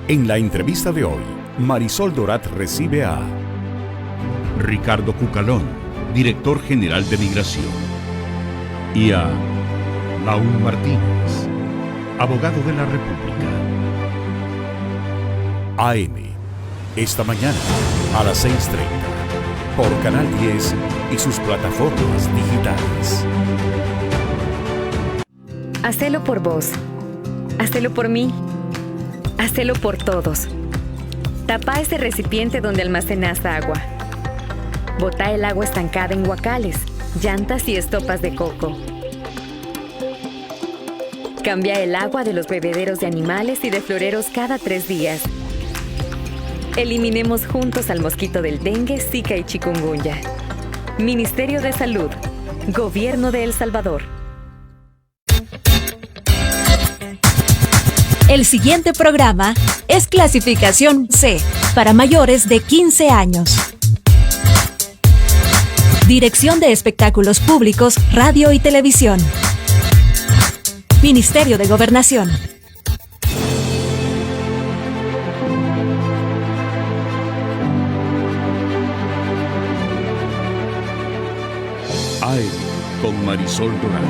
En la entrevista de hoy, Marisol Dorat recibe a Ricardo Cucalón, director general de Migración, y a Laúl Martínez, abogado de la República. AM, esta mañana a las 6:30, por Canal 10 y sus plataformas digitales. Hacelo por vos. Hacelo por mí. Hacelo por todos. Tapa ese recipiente donde almacenas agua. Botá el agua estancada en guacales, llantas y estopas de coco. Cambia el agua de los bebederos de animales y de floreros cada 3 días. Eliminemos juntos al mosquito del dengue, zika y chikungunya. Ministerio de Salud. Gobierno de El Salvador. El siguiente programa es clasificación C, para mayores de 15 años. Dirección de Espectáculos Públicos, Radio y Televisión. Ministerio de Gobernación. AM con Marisol Dorat.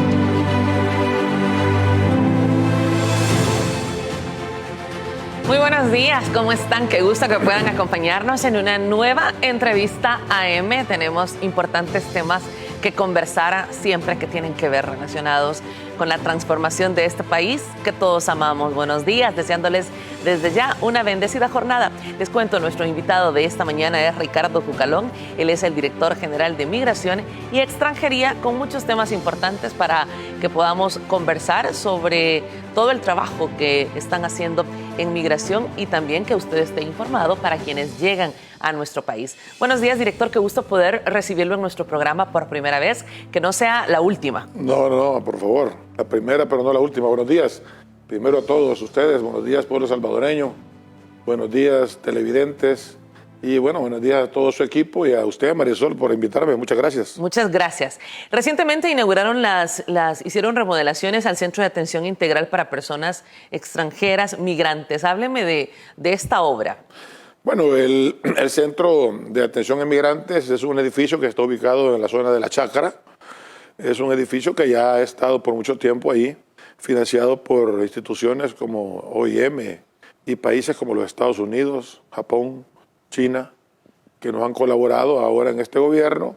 Muy buenos días, ¿cómo están? Qué gusto que puedan acompañarnos en una nueva entrevista AM. Tenemos importantes temas que conversar siempre que tienen que ver relacionados con la transformación de este país que todos amamos. Buenos días, deseándoles desde ya una bendecida jornada. Les cuento, nuestro invitado de esta mañana es Ricardo Cucalón. Él es el director general de Migración y Extranjería, con muchos temas importantes para que podamos conversar sobre todo el trabajo que están haciendo en migración y también que usted esté informado para quienes llegan a nuestro país. Buenos días, director. Qué gusto poder recibirlo en nuestro programa por primera vez. Que no sea la última. No, por favor. La primera, pero no la última. Buenos días. Primero a todos ustedes. Buenos días, pueblo salvadoreño. Buenos días, televidentes. Y bueno, buenos días a todo su equipo y a usted, Marisol, por invitarme. Muchas gracias. Muchas gracias. Recientemente inauguraron hicieron remodelaciones al Centro de Atención Integral para Personas Extranjeras Migrantes. Hábleme de esta obra. Bueno, el Centro de Atención a Migrantes es un edificio que está ubicado en la zona de La Chácara. Es un edificio que ya ha estado por mucho tiempo ahí, financiado por instituciones como OIM y países como los Estados Unidos, Japón, China, que nos han colaborado ahora en este gobierno,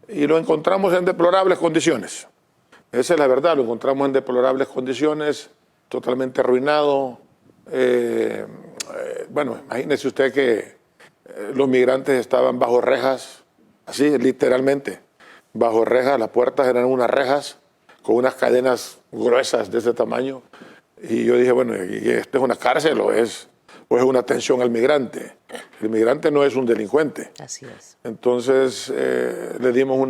y lo encontramos en deplorables condiciones. Esa es la verdad, lo encontramos en deplorables condiciones, totalmente arruinado. Bueno, imagínese usted que los migrantes estaban bajo rejas, así literalmente, bajo rejas. Las puertas eran unas rejas con unas cadenas gruesas de ese tamaño. Y yo dije, bueno, ¿y esto es una cárcel o es una atención al migrante? El migrante no es un delincuente. Así es. Entonces, le dimos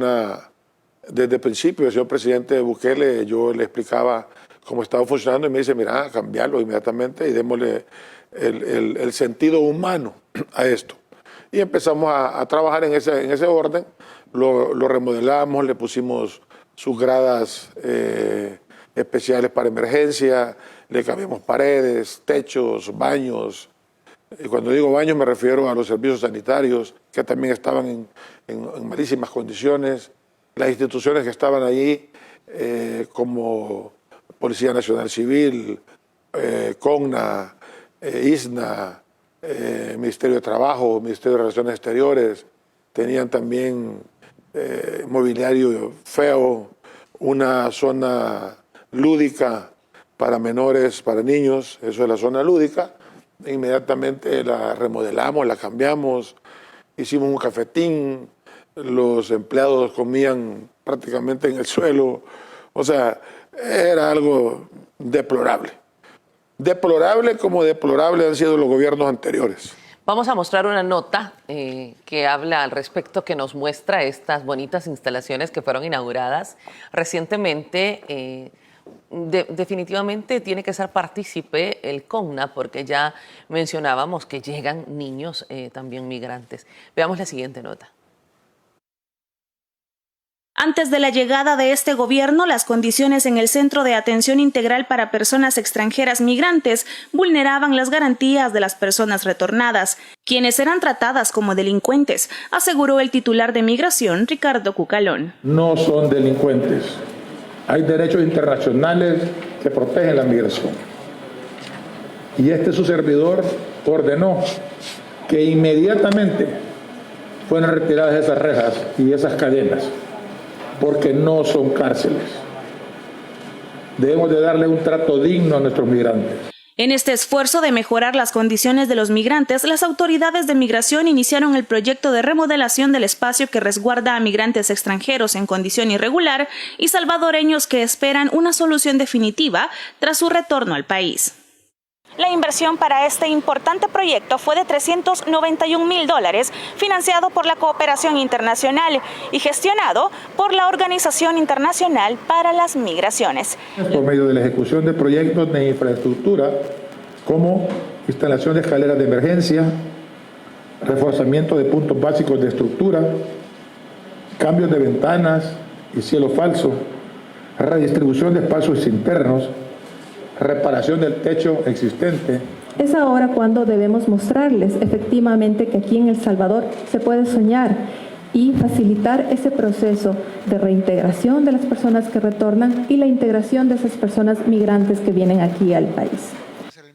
desde el principio, el señor presidente Bukele, yo le explicaba cómo estaba funcionando y me dice, mira, cambiarlo inmediatamente y démosle el sentido humano a esto. Y empezamos a trabajar en ese orden, lo remodelamos, le pusimos sus gradas especiales para emergencia, le cambiamos paredes, techos, baños. Y cuando digo baños me refiero a los servicios sanitarios, que también estaban en malísimas condiciones. Las instituciones que estaban allí, como Policía Nacional Civil, CONNA, ISNA, Ministerio de Trabajo, Ministerio de Relaciones Exteriores, tenían también mobiliario feo, una zona lúdica para menores, para niños, eso es la zona lúdica. Inmediatamente la remodelamos, la cambiamos, hicimos un cafetín, los empleados comían prácticamente en el suelo, o sea, era algo deplorable. Deplorable como deplorable han sido los gobiernos anteriores. Vamos a mostrar una nota que habla al respecto, que nos muestra estas bonitas instalaciones que fueron inauguradas recientemente. Definitivamente tiene que ser partícipe el CONNA, porque ya mencionábamos que llegan niños también migrantes. Veamos la siguiente nota. Antes de la llegada de este gobierno, las condiciones en el Centro de Atención Integral para Personas Extranjeras Migrantes vulneraban las garantías de las personas retornadas, quienes eran tratadas como delincuentes, aseguró el titular de Migración, Ricardo Cucalón. No son delincuentes. Hay derechos internacionales que protegen la migración. Y su servidor ordenó que inmediatamente fueran retiradas esas rejas y esas cadenas, porque no son cárceles. Debemos de darle un trato digno a nuestros migrantes. En este esfuerzo de mejorar las condiciones de los migrantes, las autoridades de migración iniciaron el proyecto de remodelación del espacio que resguarda a migrantes extranjeros en condición irregular y salvadoreños que esperan una solución definitiva tras su retorno al país. La inversión para este importante proyecto fue de $391,000, financiado por la Cooperación Internacional y gestionado por la Organización Internacional para las Migraciones. Por medio de la ejecución de proyectos de infraestructura, como instalación de escaleras de emergencia, reforzamiento de puntos básicos de estructura, cambios de ventanas y cielo falso, redistribución de espacios internos, reparación del techo existente. Es ahora cuando debemos mostrarles efectivamente que aquí en El Salvador se puede soñar y facilitar ese proceso de reintegración de las personas que retornan y la integración de esas personas migrantes que vienen aquí al país.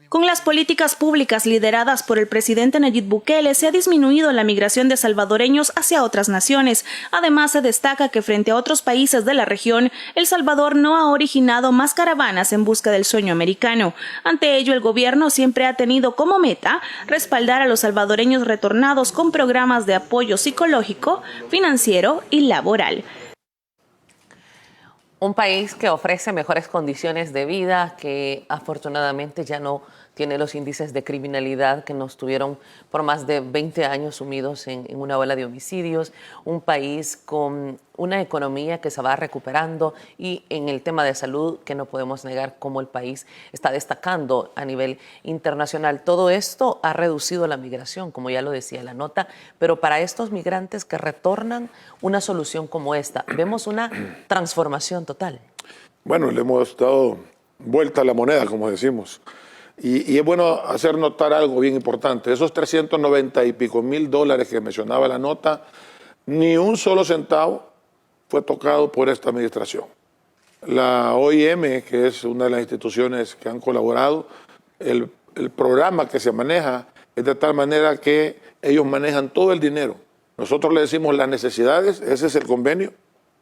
Con las políticas públicas lideradas por el presidente Nayib Bukele, se ha disminuido la migración de salvadoreños hacia otras naciones. Además, se destaca que frente a otros países de la región, El Salvador no ha originado más caravanas en busca del sueño americano. Ante ello, el gobierno siempre ha tenido como meta respaldar a los salvadoreños retornados con programas de apoyo psicológico, financiero y laboral. Un país que ofrece mejores condiciones de vida, que afortunadamente ya no tiene los índices de criminalidad que nos tuvieron por más de 20 años sumidos en una ola de homicidios. Un país con una economía que se va recuperando y en el tema de salud que no podemos negar cómo el país está destacando a nivel internacional. Todo esto ha reducido la migración, como ya lo decía la nota, pero para estos migrantes que retornan, una solución como esta, vemos una transformación total. Bueno, le hemos dado vuelta a la moneda, como decimos. Y es bueno hacer notar algo bien importante. Esos 390 y pico mil dólares que mencionaba la nota, ni un solo centavo fue tocado por esta administración. La OIM, que es una de las instituciones que han colaborado, el programa que se maneja es de tal manera que ellos manejan todo el dinero. Nosotros le decimos las necesidades, ese es el convenio.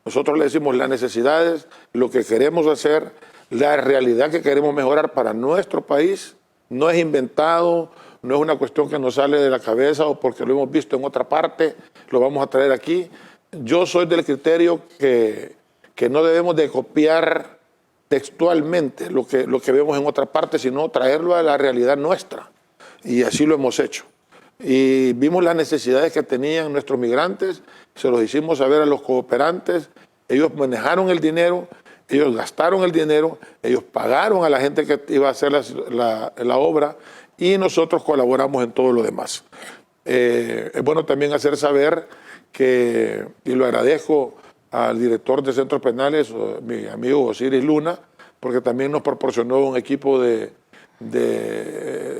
Nosotros le decimos las necesidades, lo que queremos hacer, la realidad que queremos mejorar para nuestro país. No es inventado, no es una cuestión que nos sale de la cabeza o porque lo hemos visto en otra parte, lo vamos a traer aquí. Yo soy del criterio que no debemos de copiar textualmente lo que vemos en otra parte, sino traerlo a la realidad nuestra. Y así lo hemos hecho. Y vimos las necesidades que tenían nuestros migrantes, se los hicimos saber a los cooperantes, ellos manejaron el dinero, ellos gastaron el dinero, ellos pagaron a la gente que iba a hacer la obra y nosotros colaboramos en todo lo demás. Es bueno también hacer saber que, y lo agradezco al director de centros penales, mi amigo Osiris Luna, porque también nos proporcionó un equipo de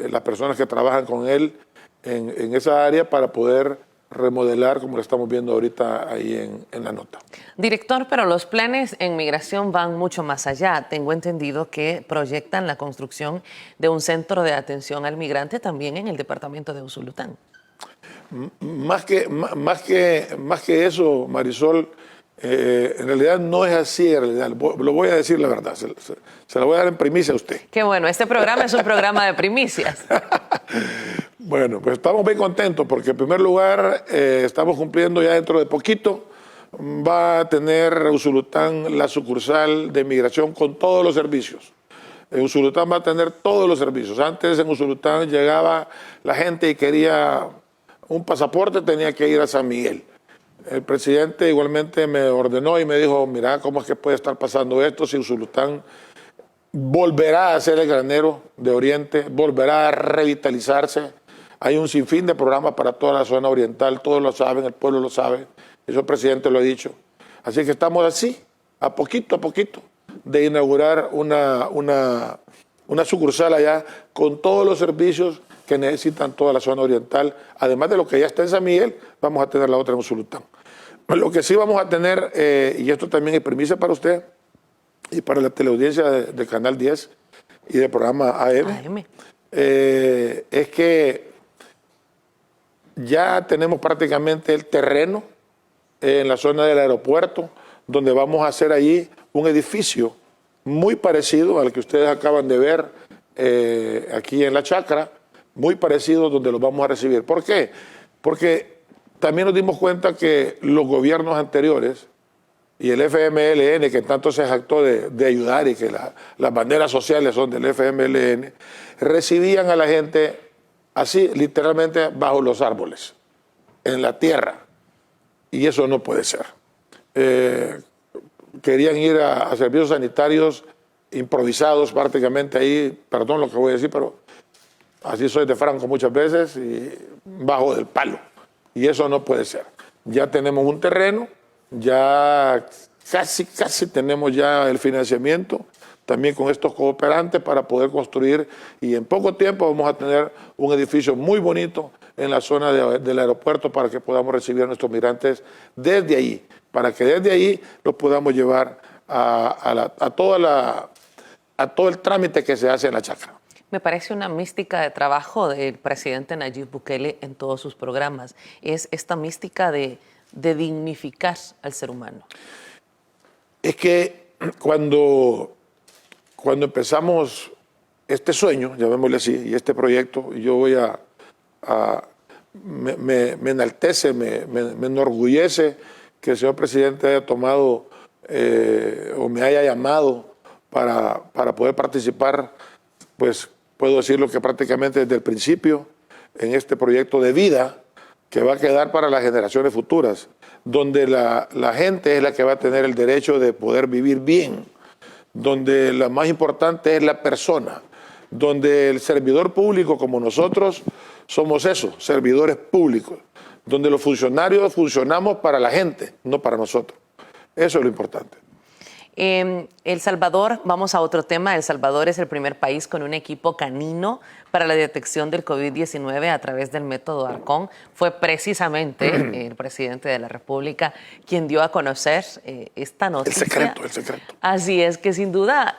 las personas que trabajan con él en esa área para poder remodelar, como lo estamos viendo ahorita ahí en la nota. Director, pero los planes en migración van mucho más allá. Tengo entendido que proyectan la construcción de un centro de atención al migrante también en el departamento de Usulután. Más que eso, Marisol, en realidad no es así, en realidad. Lo voy a decir la verdad, se la voy a dar en primicia a usted. Qué bueno, este programa es un programa de primicias. Bueno, pues estamos bien contentos porque en primer lugar estamos cumpliendo ya dentro de poquito, va a tener Usulután la sucursal de migración con todos los servicios. Usulután va a tener todos los servicios. Antes en Usulután llegaba la gente y quería un pasaporte, tenía que ir a San Miguel. El presidente igualmente me ordenó y me dijo, mira, ¿cómo es que puede estar pasando esto si Usulután volverá a ser el granero de Oriente, volverá a revitalizarse? Hay un sinfín de programas para toda la zona oriental, todos lo saben, el pueblo lo sabe, eso el presidente lo ha dicho. Así que estamos así, a poquito, de inaugurar una sucursal allá con todos los servicios que necesitan toda la zona oriental. Además de lo que ya está en San Miguel, vamos a tener la otra en Usulután. Lo que sí vamos a tener, y esto también es premisa para usted y para la teleaudiencia de Canal 10 y del programa AM. Es que ya tenemos prácticamente el terreno en la zona del aeropuerto, donde vamos a hacer allí un edificio muy parecido al que ustedes acaban de ver aquí en la Chacra, muy parecido, donde los vamos a recibir. ¿Por qué? Porque también nos dimos cuenta que los gobiernos anteriores y el FMLN, que tanto se jactó de ayudar y que las banderas sociales son del FMLN, recibían a la gente así, literalmente bajo los árboles, en la tierra. Y eso no puede ser. Querían ir a servicios sanitarios improvisados prácticamente ahí, perdón lo que voy a decir, pero así soy de franco muchas veces, y bajo del palo. Y eso no puede ser. Ya tenemos un terreno, ya casi tenemos ya el financiamiento, también con estos cooperantes para poder construir, y en poco tiempo vamos a tener un edificio muy bonito en la zona del aeropuerto para que podamos recibir a nuestros migrantes desde ahí, para que desde ahí los podamos llevar a todo el trámite que se hace en la Chacra. Me parece una mística de trabajo del presidente Nayib Bukele en todos sus programas. Es esta mística de dignificar al ser humano. Es que cuando empezamos este sueño, llamémosle así, y este proyecto, yo voy me enaltece, me enorgullece que el señor presidente haya tomado o me haya llamado para poder participar, pues puedo decirlo que prácticamente desde el principio, en este proyecto de vida que va a quedar para las generaciones futuras, donde la gente es la que va a tener el derecho de poder vivir bien, donde lo más importante es la persona, donde el servidor público como nosotros somos eso, servidores públicos, donde los funcionarios funcionamos para la gente, no para nosotros. Eso es lo importante. El Salvador, vamos a otro tema. El Salvador es el primer país con un equipo canino para la detección del COVID-19 a través del método Arcón. Fue precisamente el presidente de la República quien dio a conocer esta noticia. El secreto. Así es que sin duda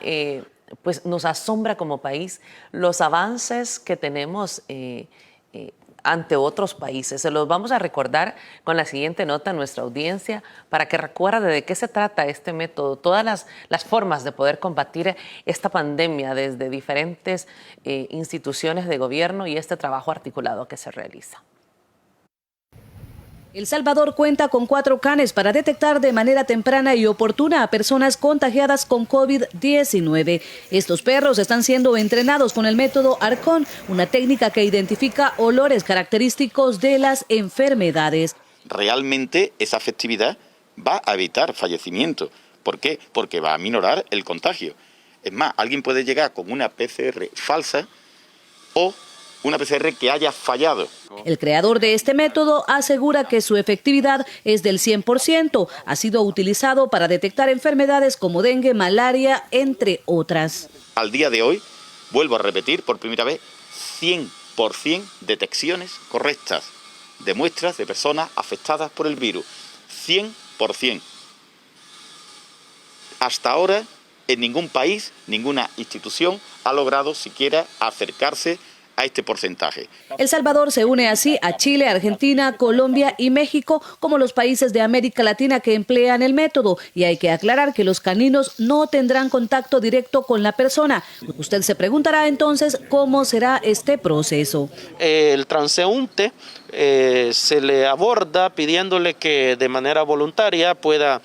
pues nos asombra como país los avances que tenemos ante otros países. Se los vamos a recordar con la siguiente nota a nuestra audiencia para que recuerde de qué se trata este método, todas las formas de poder combatir esta pandemia desde diferentes instituciones de gobierno y este trabajo articulado que se realiza. El Salvador cuenta con 4 canes para detectar de manera temprana y oportuna a personas contagiadas con COVID-19. Estos perros están siendo entrenados con el método Arcón, una técnica que identifica olores característicos de las enfermedades. Realmente esa efectividad va a evitar fallecimiento. ¿Por qué? Porque va a minorar el contagio. Es más, alguien puede llegar con una PCR falsa o una PCR que haya fallado. El creador de este método asegura que su efectividad es del 100%. Ha sido utilizado para detectar enfermedades como dengue, malaria, entre otras. Al día de hoy, vuelvo a repetir por primera vez, 100% detecciones correctas de muestras de personas afectadas por el virus. 100%. Hasta ahora, en ningún país, ninguna institución ha logrado siquiera acercarse a este porcentaje. El Salvador se une así a Chile, Argentina, Colombia y México como los países de América Latina que emplean el método. Y hay que aclarar que los caninos no tendrán contacto directo con la persona. Usted se preguntará entonces cómo será este proceso. El transeúnte se le aborda pidiéndole que de manera voluntaria pueda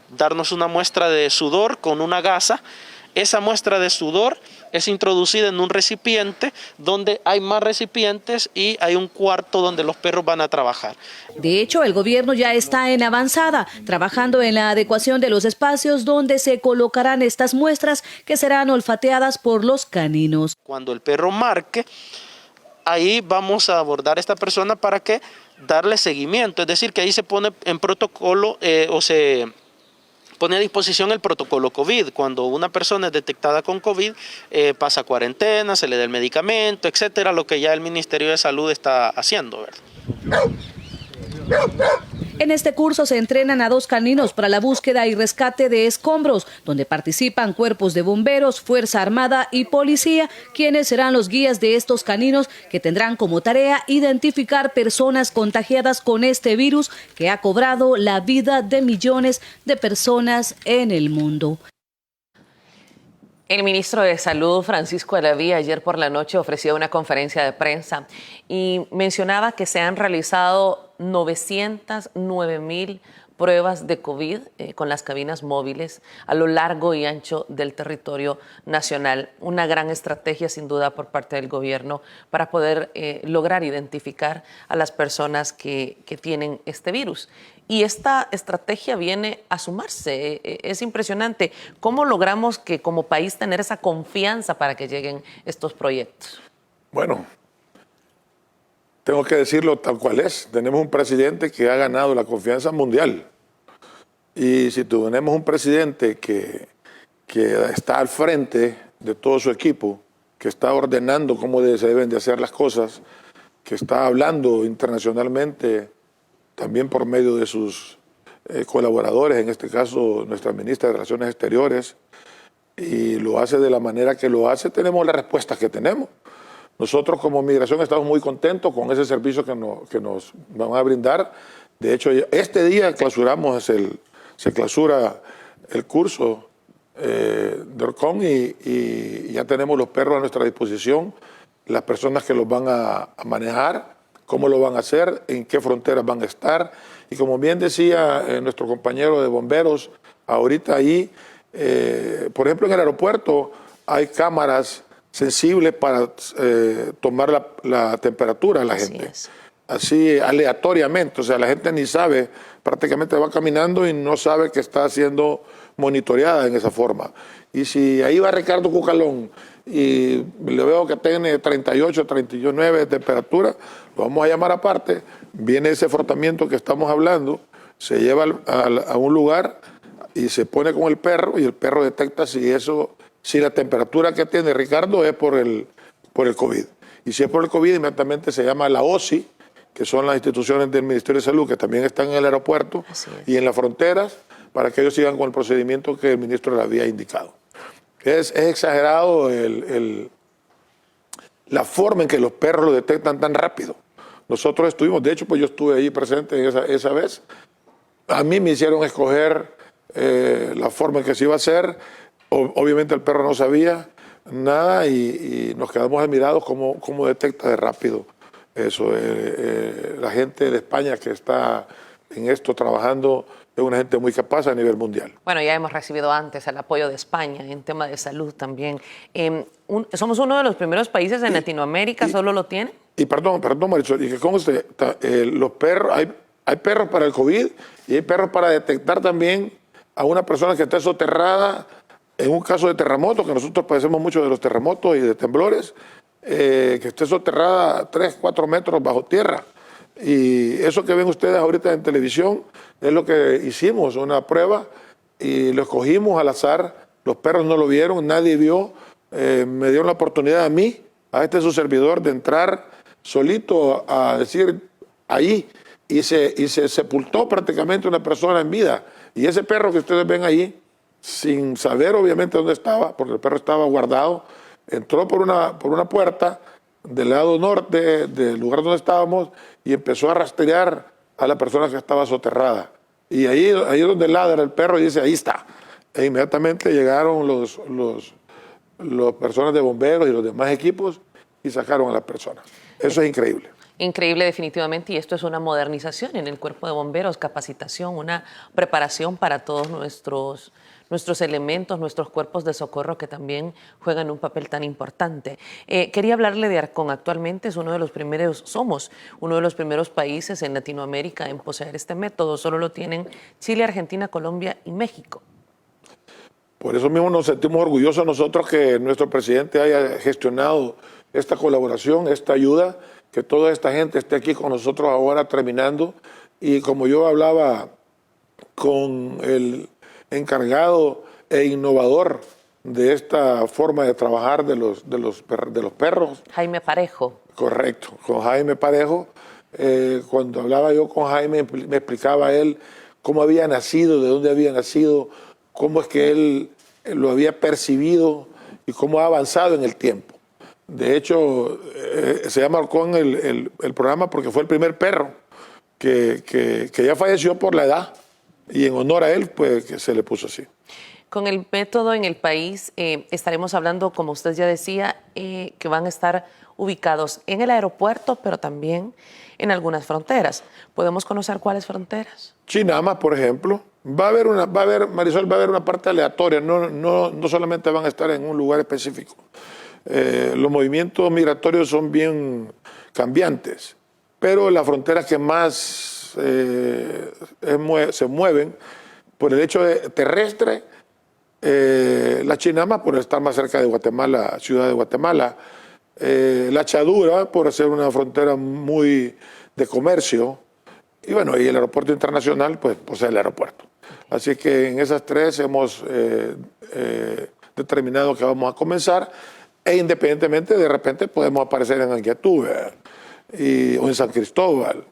darnos una muestra de sudor con una gasa. Esa muestra de sudor es introducida en un recipiente donde hay más recipientes y hay un cuarto donde los perros van a trabajar. De hecho, el gobierno ya está en avanzada, trabajando en la adecuación de los espacios donde se colocarán estas muestras que serán olfateadas por los caninos. Cuando el perro marque, ahí vamos a abordar a esta persona para que darle seguimiento, es decir, que ahí se pone en protocolo o se pone a disposición el protocolo COVID. Cuando una persona es detectada con COVID, pasa cuarentena, se le da el medicamento, etcétera, lo que ya el Ministerio de Salud está haciendo, ¿verdad? En este curso se entrenan a 2 caninos para la búsqueda y rescate de escombros, donde participan cuerpos de bomberos, Fuerza Armada y Policía, quienes serán los guías de estos caninos que tendrán como tarea identificar personas contagiadas con este virus que ha cobrado la vida de millones de personas en el mundo. El ministro de Salud, Francisco de la Vía, ayer por la noche ofreció una conferencia de prensa y mencionaba que se han realizado 909,000 pruebas de COVID con las cabinas móviles a lo largo y ancho del territorio nacional. Una gran estrategia, sin duda, por parte del gobierno para poder lograr identificar a las personas que tienen este virus. Y esta estrategia viene a sumarse. Es impresionante. ¿Cómo logramos que como país tener esa confianza para que lleguen estos proyectos? Bueno, tengo que decirlo tal cual es. Tenemos un presidente que ha ganado la confianza mundial. Y si tenemos un presidente que está al frente de todo su equipo, que está ordenando cómo se deben de hacer las cosas, que está hablando internacionalmente también por medio de sus colaboradores, en este caso nuestra ministra de Relaciones Exteriores, y lo hace de la manera que lo hace, tenemos las respuestas que tenemos. Nosotros como Migración estamos muy contentos con ese servicio que nos van a brindar. De hecho, este día se clausura el curso de Orcón y ya tenemos los perros a nuestra disposición, las personas que los van a manejar, cómo lo van a hacer, en qué fronteras van a estar. Y como bien decía nuestro compañero de bomberos, ahorita ahí, por ejemplo, en el aeropuerto hay cámaras sensibles para tomar la temperatura a la gente. Así aleatoriamente, o sea, la gente ni sabe, prácticamente va caminando y no sabe que está siendo monitoreada en esa forma. Y si ahí va Ricardo Cucalón y le veo que tiene 38, 39 de temperatura, lo vamos a llamar aparte, viene ese frotamiento que estamos hablando, se lleva a un lugar y se pone con el perro y el perro detecta si la temperatura que tiene Ricardo es por el COVID. Y si es por el COVID, inmediatamente se llama la OSI, que son las instituciones del Ministerio de Salud, que también están en el aeropuerto y en las fronteras, para que ellos sigan con el procedimiento que el ministro le había indicado. Es exagerado la forma en que los perros lo detectan tan rápido. Nosotros estuvimos, de hecho, pues yo estuve ahí presente esa vez. A mí me hicieron escoger la forma en que se iba a hacer. Obviamente el perro no sabía nada y nos quedamos admirados cómo detecta de rápido eso. La gente de España que está en esto trabajando es una gente muy capaz a nivel mundial. Bueno, ya hemos recibido antes el apoyo de España en tema de salud también. Somos uno de los primeros países en Latinoamérica, ¿solo lo tiene? Y perdón, Marisol, y que conste, los perros, hay perros para el COVID y hay perros para detectar también a una persona que está soterrada en un caso de terremoto, que nosotros padecemos mucho de los terremotos y de temblores, que esté soterrada 3, 4 metros bajo tierra. Y eso que ven ustedes ahorita en televisión es lo que hicimos, una prueba, y lo escogimos al azar. Los perros no lo vieron, nadie vio. Me dieron la oportunidad a mí, a su servidor, de entrar solito a decir ahí, y se sepultó prácticamente una persona en vida. Y ese perro que ustedes ven ahí, sin saber obviamente dónde estaba, porque el perro estaba guardado, entró por una puerta del lado norte del lugar donde estábamos y empezó a rastrear a la persona que estaba soterrada. Y ahí es donde ladra el perro y dice, ahí está. E inmediatamente llegaron las personas de bomberos y los demás equipos y sacaron a la persona. Eso es increíble. Increíble definitivamente, y esto es una modernización en el cuerpo de bomberos, capacitación, una preparación para todos nuestros elementos, nuestros cuerpos de socorro que también juegan un papel tan importante. Quería hablarle de Arcón. Actualmente somos uno de los primeros países en Latinoamérica en poseer este método. Solo lo tienen Chile, Argentina, Colombia y México. Por eso mismo nos sentimos orgullosos nosotros que nuestro presidente haya gestionado esta colaboración, esta ayuda, que toda esta gente esté aquí con nosotros ahora terminando. Y como yo hablaba con el encargado e innovador de esta forma de trabajar de los perros. Jaime Parejo. Correcto, con Jaime Parejo. Cuando hablaba yo con Jaime, me explicaba él cómo había nacido, de dónde había nacido, cómo es que él lo había percibido y cómo ha avanzado en el tiempo. De hecho, se llama Halcón el programa porque fue el primer perro que ya falleció por la edad, y en honor a él, pues que se le puso así. Con el método en el país, estaremos hablando, como usted ya decía, que van a estar ubicados en el aeropuerto, pero también en algunas fronteras. ¿Podemos conocer cuáles fronteras? Chinama, por ejemplo. Marisol, va a haber una parte aleatoria, no solamente van a estar en un lugar específico. Los movimientos migratorios son bien cambiantes, pero las fronteras que más se mueven por el hecho terrestre, la Chinama por estar más cerca de Guatemala, ciudad de Guatemala, la Chadura por ser una frontera muy de comercio, y bueno, y el aeropuerto internacional, pues posee el aeropuerto. Así que en esas tres hemos determinado que vamos a comenzar, e independientemente de repente podemos aparecer en Anguiatú, o en San Cristóbal,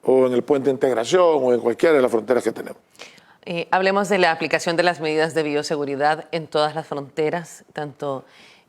o en el Puente de Integración, o en cualquiera de las fronteras que tenemos. Hablemos de la aplicación de las medidas de bioseguridad en todas las fronteras, tanto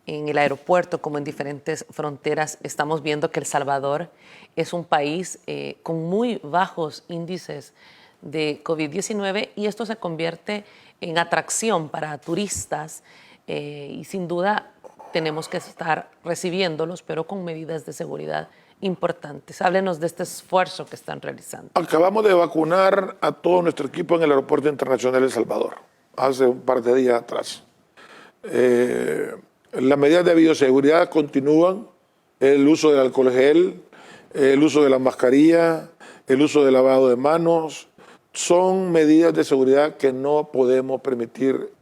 en el aeropuerto como en diferentes fronteras. Estamos viendo que El Salvador es un país con muy bajos índices de COVID-19 y esto se convierte en atracción para turistas y sin duda tenemos que estar recibiéndolos, pero con medidas de seguridad importantes. Háblenos de este esfuerzo que están realizando. Acabamos de vacunar a todo nuestro equipo en el Aeropuerto Internacional de El Salvador, hace un par de días atrás. Las medidas de bioseguridad continúan, el uso del alcohol gel, el uso de la mascarilla, el uso del lavado de manos, son medidas de seguridad que no podemos permitir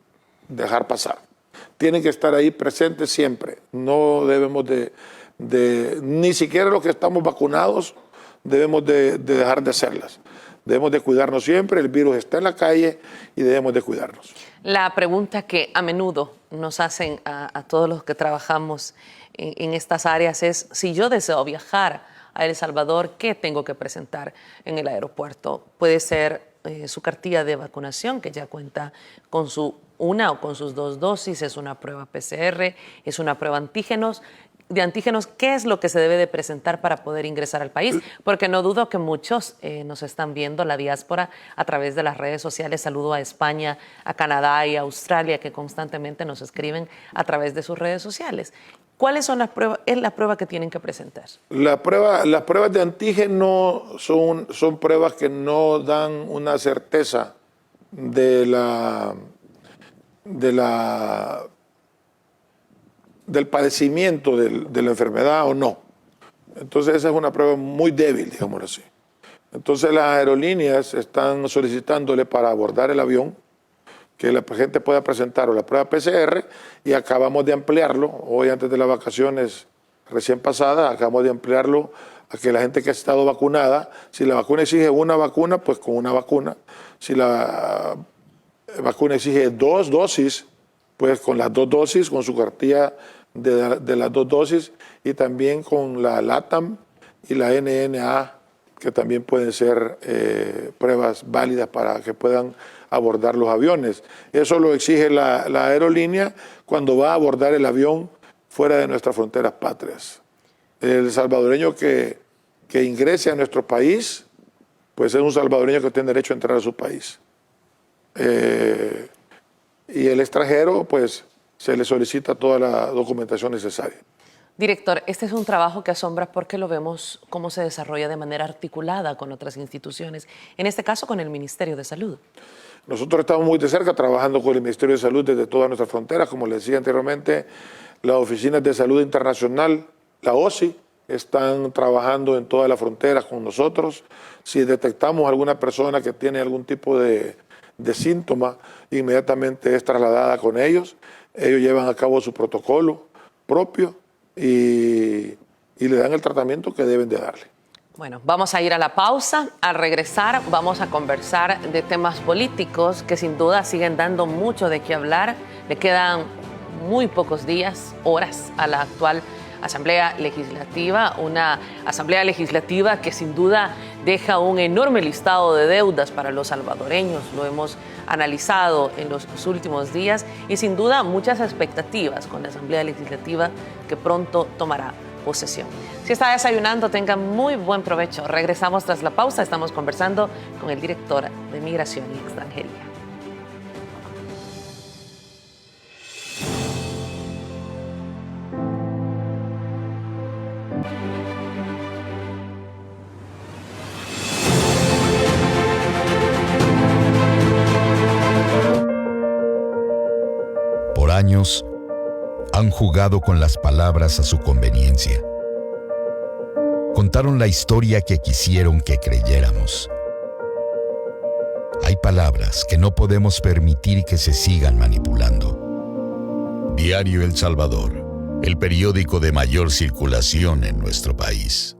dejar pasar. Tienen que estar ahí presentes siempre, no debemos ni siquiera los que estamos vacunados debemos de dejar de hacerlas. Debemos de cuidarnos siempre, el virus está en la calle y debemos de cuidarnos. La pregunta que a menudo nos hacen a todos los que trabajamos en estas áreas es, si yo deseo viajar a El Salvador, ¿qué tengo que presentar en el aeropuerto? Puede ser su cartilla de vacunación, que ya cuenta con una o con sus 2 dosis, es una prueba PCR, es una prueba de antígenos. ¿Qué es lo que se debe de presentar para poder ingresar al país? Porque no dudo que muchos nos están viendo, la diáspora, a través de las redes sociales. Saludo a España, a Canadá y a Australia, que constantemente nos escriben a través de sus redes sociales. ¿Cuáles son las pruebas? Es la prueba que tienen que presentar. Las pruebas de antígeno son pruebas que no dan una certeza del padecimiento de la enfermedad o no. Entonces esa es una prueba muy débil, digámoslo así. Entonces las aerolíneas están solicitándole para abordar el avión que la gente pueda presentar o la prueba PCR, y acabamos de ampliarlo, hoy antes de las vacaciones recién pasadas, acabamos de ampliarlo a que la gente que ha estado vacunada, si la vacuna exige una vacuna, pues con una vacuna. Si la vacuna exige 2 dosis, pues con las 2 dosis, con su cartilla de las 2 dosis, y también con la LATAM y la NNA, que también pueden ser pruebas válidas para que puedan abordar los aviones. Eso lo exige la aerolínea cuando va a abordar el avión fuera de nuestras fronteras patrias. El salvadoreño que ingrese a nuestro país, pues es un salvadoreño que tiene derecho a entrar a su país. Y el extranjero, pues se le solicita toda la documentación necesaria. Director, este es un trabajo que asombra porque lo vemos cómo se desarrolla de manera articulada con otras instituciones, en este caso con el Ministerio de Salud. Nosotros estamos muy de cerca trabajando con el Ministerio de Salud desde todas nuestras fronteras. Como les decía anteriormente, las oficinas de salud internacional, la OSI, están trabajando en todas las fronteras con nosotros. Si detectamos alguna persona que tiene algún tipo de síntoma, inmediatamente es trasladada con ellos. Ellos llevan a cabo su protocolo propio y y le dan el tratamiento que deben de darle. Bueno, vamos a ir a la pausa. Al regresar vamos a conversar de temas políticos que sin duda siguen dando mucho de qué hablar. Le quedan muy pocos días, horas a la actual Asamblea Legislativa, una Asamblea Legislativa que sin duda deja un enorme listado de deudas para los salvadoreños. Lo hemos analizado en los últimos días y sin duda muchas expectativas con la Asamblea Legislativa que pronto tomará posesión. Si está desayunando, tenga muy buen provecho. Regresamos tras la pausa. Estamos conversando con el director de Migración y Extranjería. Por años, han jugado con las palabras a su conveniencia. Contaron la historia que quisieron que creyéramos. Hay palabras que no podemos permitir que se sigan manipulando. Diario El Salvador, el periódico de mayor circulación en nuestro país.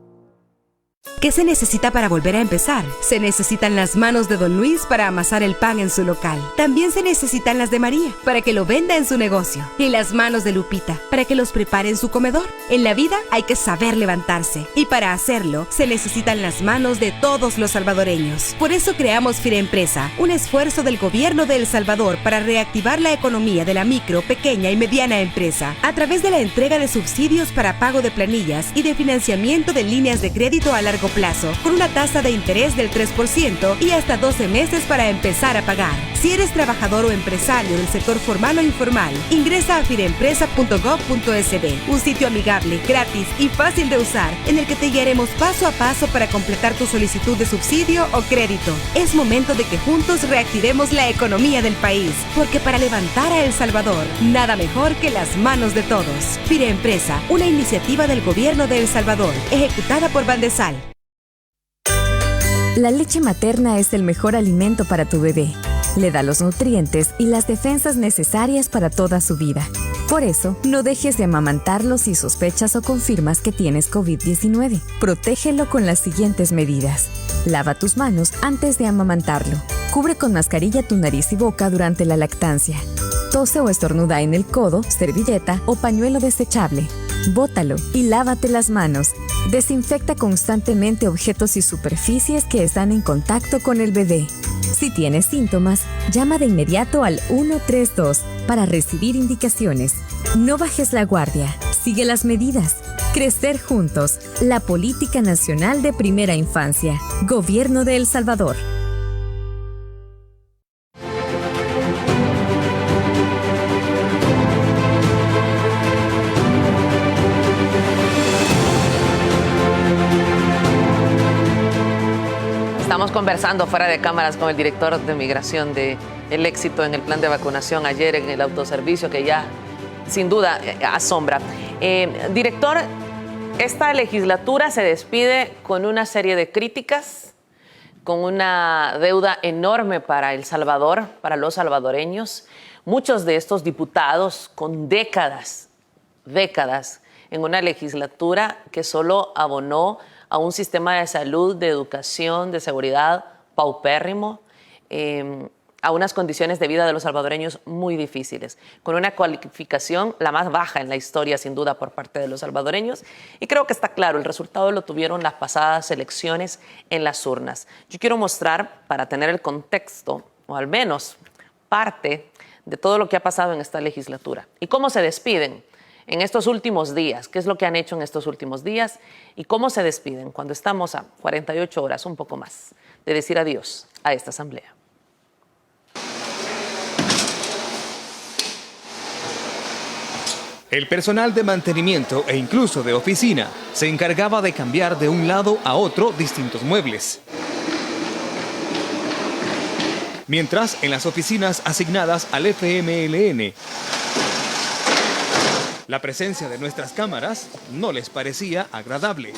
¿Qué se necesita para volver a empezar? Se necesitan las manos de Don Luis para amasar el pan en su local. También se necesitan las de María para que lo venda en su negocio. Y las manos de Lupita para que los prepare en su comedor. En la vida hay que saber levantarse. Y para hacerlo, se necesitan las manos de todos los salvadoreños. Por eso creamos Firempresa, un esfuerzo del gobierno de El Salvador para reactivar la economía de la micro, pequeña y mediana empresa a través de la entrega de subsidios para pago de planillas y de financiamiento de líneas de crédito a largo plazo, con una tasa de interés del 3% y hasta 12 meses para empezar a pagar. Si eres trabajador o empresario del sector formal o informal, ingresa a firempresa.gov.sb, un sitio amigable, gratis y fácil de usar, en el que te guiaremos paso a paso para completar tu solicitud de subsidio o crédito. Es momento de que juntos reactivemos la economía del país, porque para levantar a El Salvador, nada mejor que las manos de todos. Firempresa, una iniciativa del gobierno de El Salvador, ejecutada por Bandesal. La leche materna es el mejor alimento para tu bebé. Le da los nutrientes y las defensas necesarias para toda su vida. Por eso, no dejes de amamantarlo si sospechas o confirmas que tienes COVID-19. Protégelo con las siguientes medidas. Lava tus manos antes de amamantarlo. Cubre con mascarilla tu nariz y boca durante la lactancia. Tose o estornuda en el codo, servilleta o pañuelo desechable. Bótalo y lávate las manos. Desinfecta constantemente objetos y superficies que están en contacto con el bebé. Si tienes síntomas, llama de inmediato al 132 para recibir indicaciones. No bajes la guardia. Sigue las medidas. Crecer juntos. La Política Nacional de Primera Infancia. Gobierno de El Salvador. Estamos conversando fuera de cámaras con el director de Migración de el éxito en el plan de vacunación ayer en el autoservicio, que ya sin duda asombra. Director, esta legislatura se despide con una serie de críticas, con una deuda enorme para El Salvador, para los salvadoreños. Muchos de estos diputados con décadas en una legislatura que solo abonó a un sistema de salud, de educación, de seguridad paupérrimo, a unas condiciones de vida de los salvadoreños muy difíciles, con una cualificación la más baja en la historia, sin duda, por parte de los salvadoreños. Y creo que está claro, el resultado lo tuvieron las pasadas elecciones en las urnas. Yo quiero mostrar, para tener el contexto, o al menos parte de todo lo que ha pasado en esta legislatura y cómo se despiden en estos últimos días, qué es lo que han hecho en estos últimos días y cómo se despiden cuando estamos a 48 horas, un poco más, de decir adiós a esta asamblea. El personal de mantenimiento e incluso de oficina se encargaba de cambiar de un lado a otro distintos muebles. Mientras, en las oficinas asignadas al FMLN, la presencia de nuestras cámaras no les parecía agradable.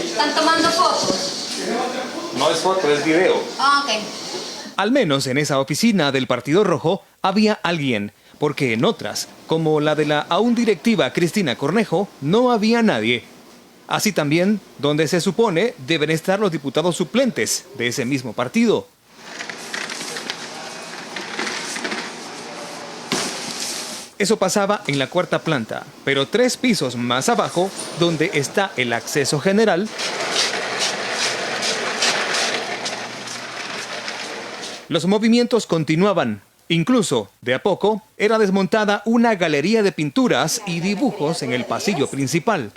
¿Están tomando fotos? No es foto, es video. Ah, ok. Al menos en esa oficina del Partido Rojo había alguien, porque en otras, como la de la aún directiva Cristina Cornejo, no había nadie. Así también, donde se supone deben estar los diputados suplentes de ese mismo partido. Eso pasaba en la 4ª planta, pero 3 pisos más abajo, donde está el acceso general, los movimientos continuaban. Incluso, de a poco, era desmontada una galería de pinturas y dibujos en el pasillo principal.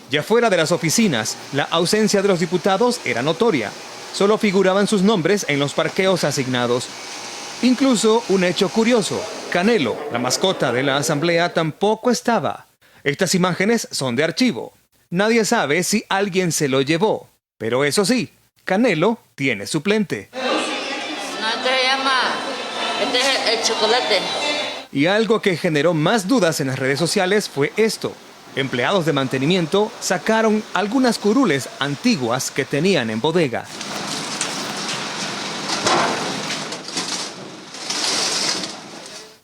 Ya fuera de las oficinas, la ausencia de los diputados era notoria. Solo figuraban sus nombres en los parqueos asignados. Incluso un hecho curioso, Canelo, la mascota de la asamblea, tampoco estaba. Estas imágenes son de archivo. Nadie sabe si alguien se lo llevó. Pero eso sí, Canelo tiene suplente. No, este se llama, este es el chocolate. Y algo que generó más dudas en las redes sociales fue esto. Empleados de mantenimiento sacaron algunas curules antiguas que tenían en bodega.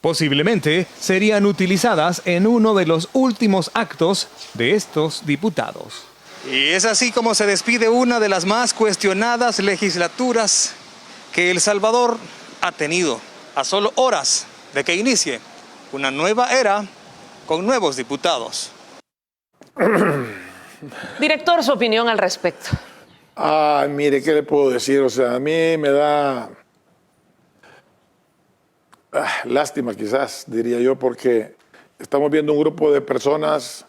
Posiblemente serían utilizadas en uno de los últimos actos de estos diputados. Y es así como se despide una de las más cuestionadas legislaturas que El Salvador ha tenido, a solo horas de que inicie una nueva era con nuevos diputados. Director, su opinión al respecto. Mire, ¿qué le puedo decir? O sea, a mí me da lástima quizás, diría yo, porque estamos viendo un grupo de personas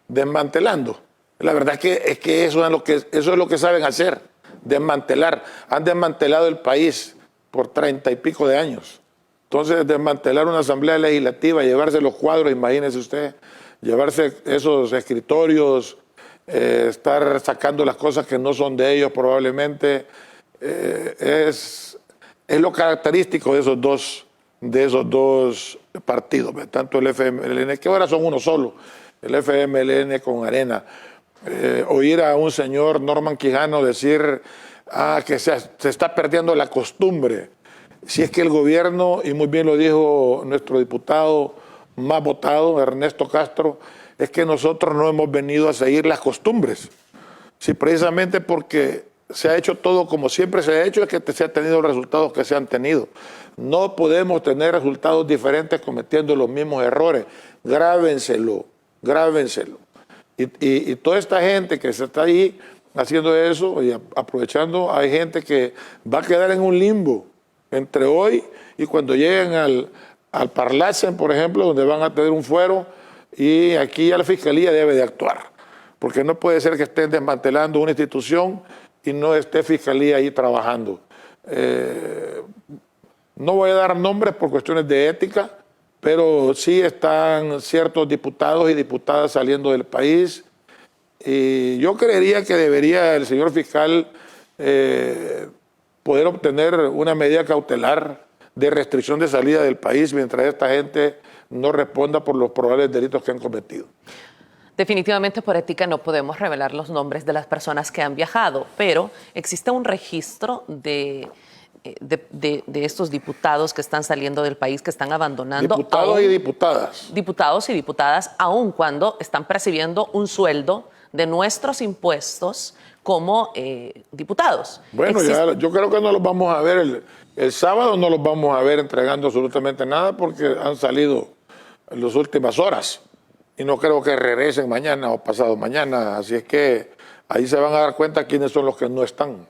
desmantelando. La verdad es que eso es lo que saben hacer, desmantelar. Han desmantelado el país por 30 y pico de años. Entonces, desmantelar una asamblea legislativa, llevarse los cuadros, imagínese usted, llevarse esos escritorios, estar sacando las cosas que no son de ellos probablemente, es lo característico de esos dos partidos, tanto el FMLN, que ahora son uno solo, el FMLN con Arena. Oír a un señor Norman Quijano decir que se está perdiendo la costumbre. Si es que el gobierno, y muy bien lo dijo nuestro diputado más votado, Ernesto Castro, es que nosotros no hemos venido a seguir las costumbres. Sí, precisamente porque se ha hecho todo como siempre se ha hecho, es que se han tenido los resultados que se han tenido. No podemos tener resultados diferentes cometiendo los mismos errores. Grábenselo, grábenselo. Y toda esta gente que se está ahí haciendo eso y aprovechando, hay gente que va a quedar en un limbo entre hoy y cuando lleguen al Parlacen, por ejemplo, donde van a tener un fuero, y aquí ya la Fiscalía debe de actuar, porque no puede ser que estén desmantelando una institución y no esté Fiscalía ahí trabajando. No voy a dar nombres por cuestiones de ética, pero sí están ciertos diputados y diputadas saliendo del país, y yo creería que debería el señor fiscal poder obtener una medida cautelar de restricción de salida del país mientras esta gente no responda por los probables delitos que han cometido. Definitivamente por ética no podemos revelar los nombres de las personas que han viajado, pero existe un registro de estos diputados que están saliendo del país, que están abandonando. Diputados y diputadas. Diputados y diputadas, aun cuando están percibiendo un sueldo de nuestros impuestos como diputados. Bueno, yo creo que no los vamos a ver el sábado, no los vamos a ver entregando absolutamente nada porque han salido en las últimas horas y no creo que regresen mañana o pasado mañana, así es que ahí se van a dar cuenta quiénes son los que no están.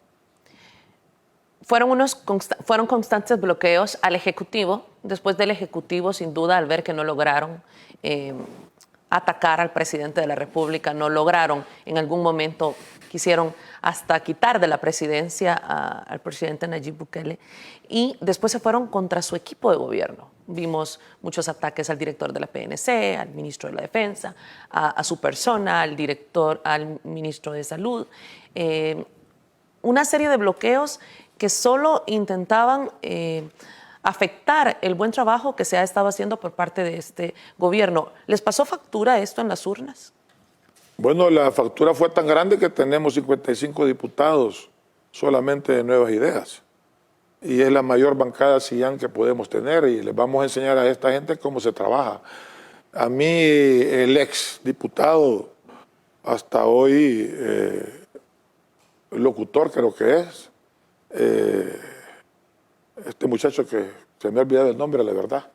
Fueron constantes bloqueos al Ejecutivo. Después del Ejecutivo, sin duda, al ver que no lograron atacar al presidente de la República, no lograron, en algún momento quisieron hasta quitar de la presidencia al presidente Nayib Bukele, y después se fueron contra su equipo de gobierno. Vimos muchos ataques al director de la PNC, al ministro de la Defensa, a su persona, al ministro de Salud. Una serie de bloqueos que solo intentaban afectar el buen trabajo que se ha estado haciendo por parte de este gobierno. ¿Les pasó factura esto en las urnas? Bueno, la factura fue tan grande que tenemos 55 diputados solamente de nuevas ideas. Y es la mayor bancada CIAN que podemos tener y les vamos a enseñar a esta gente cómo se trabaja. A mí, el ex diputado, hasta hoy locutor creo que es, este muchacho que se me ha olvidado el nombre, la verdad,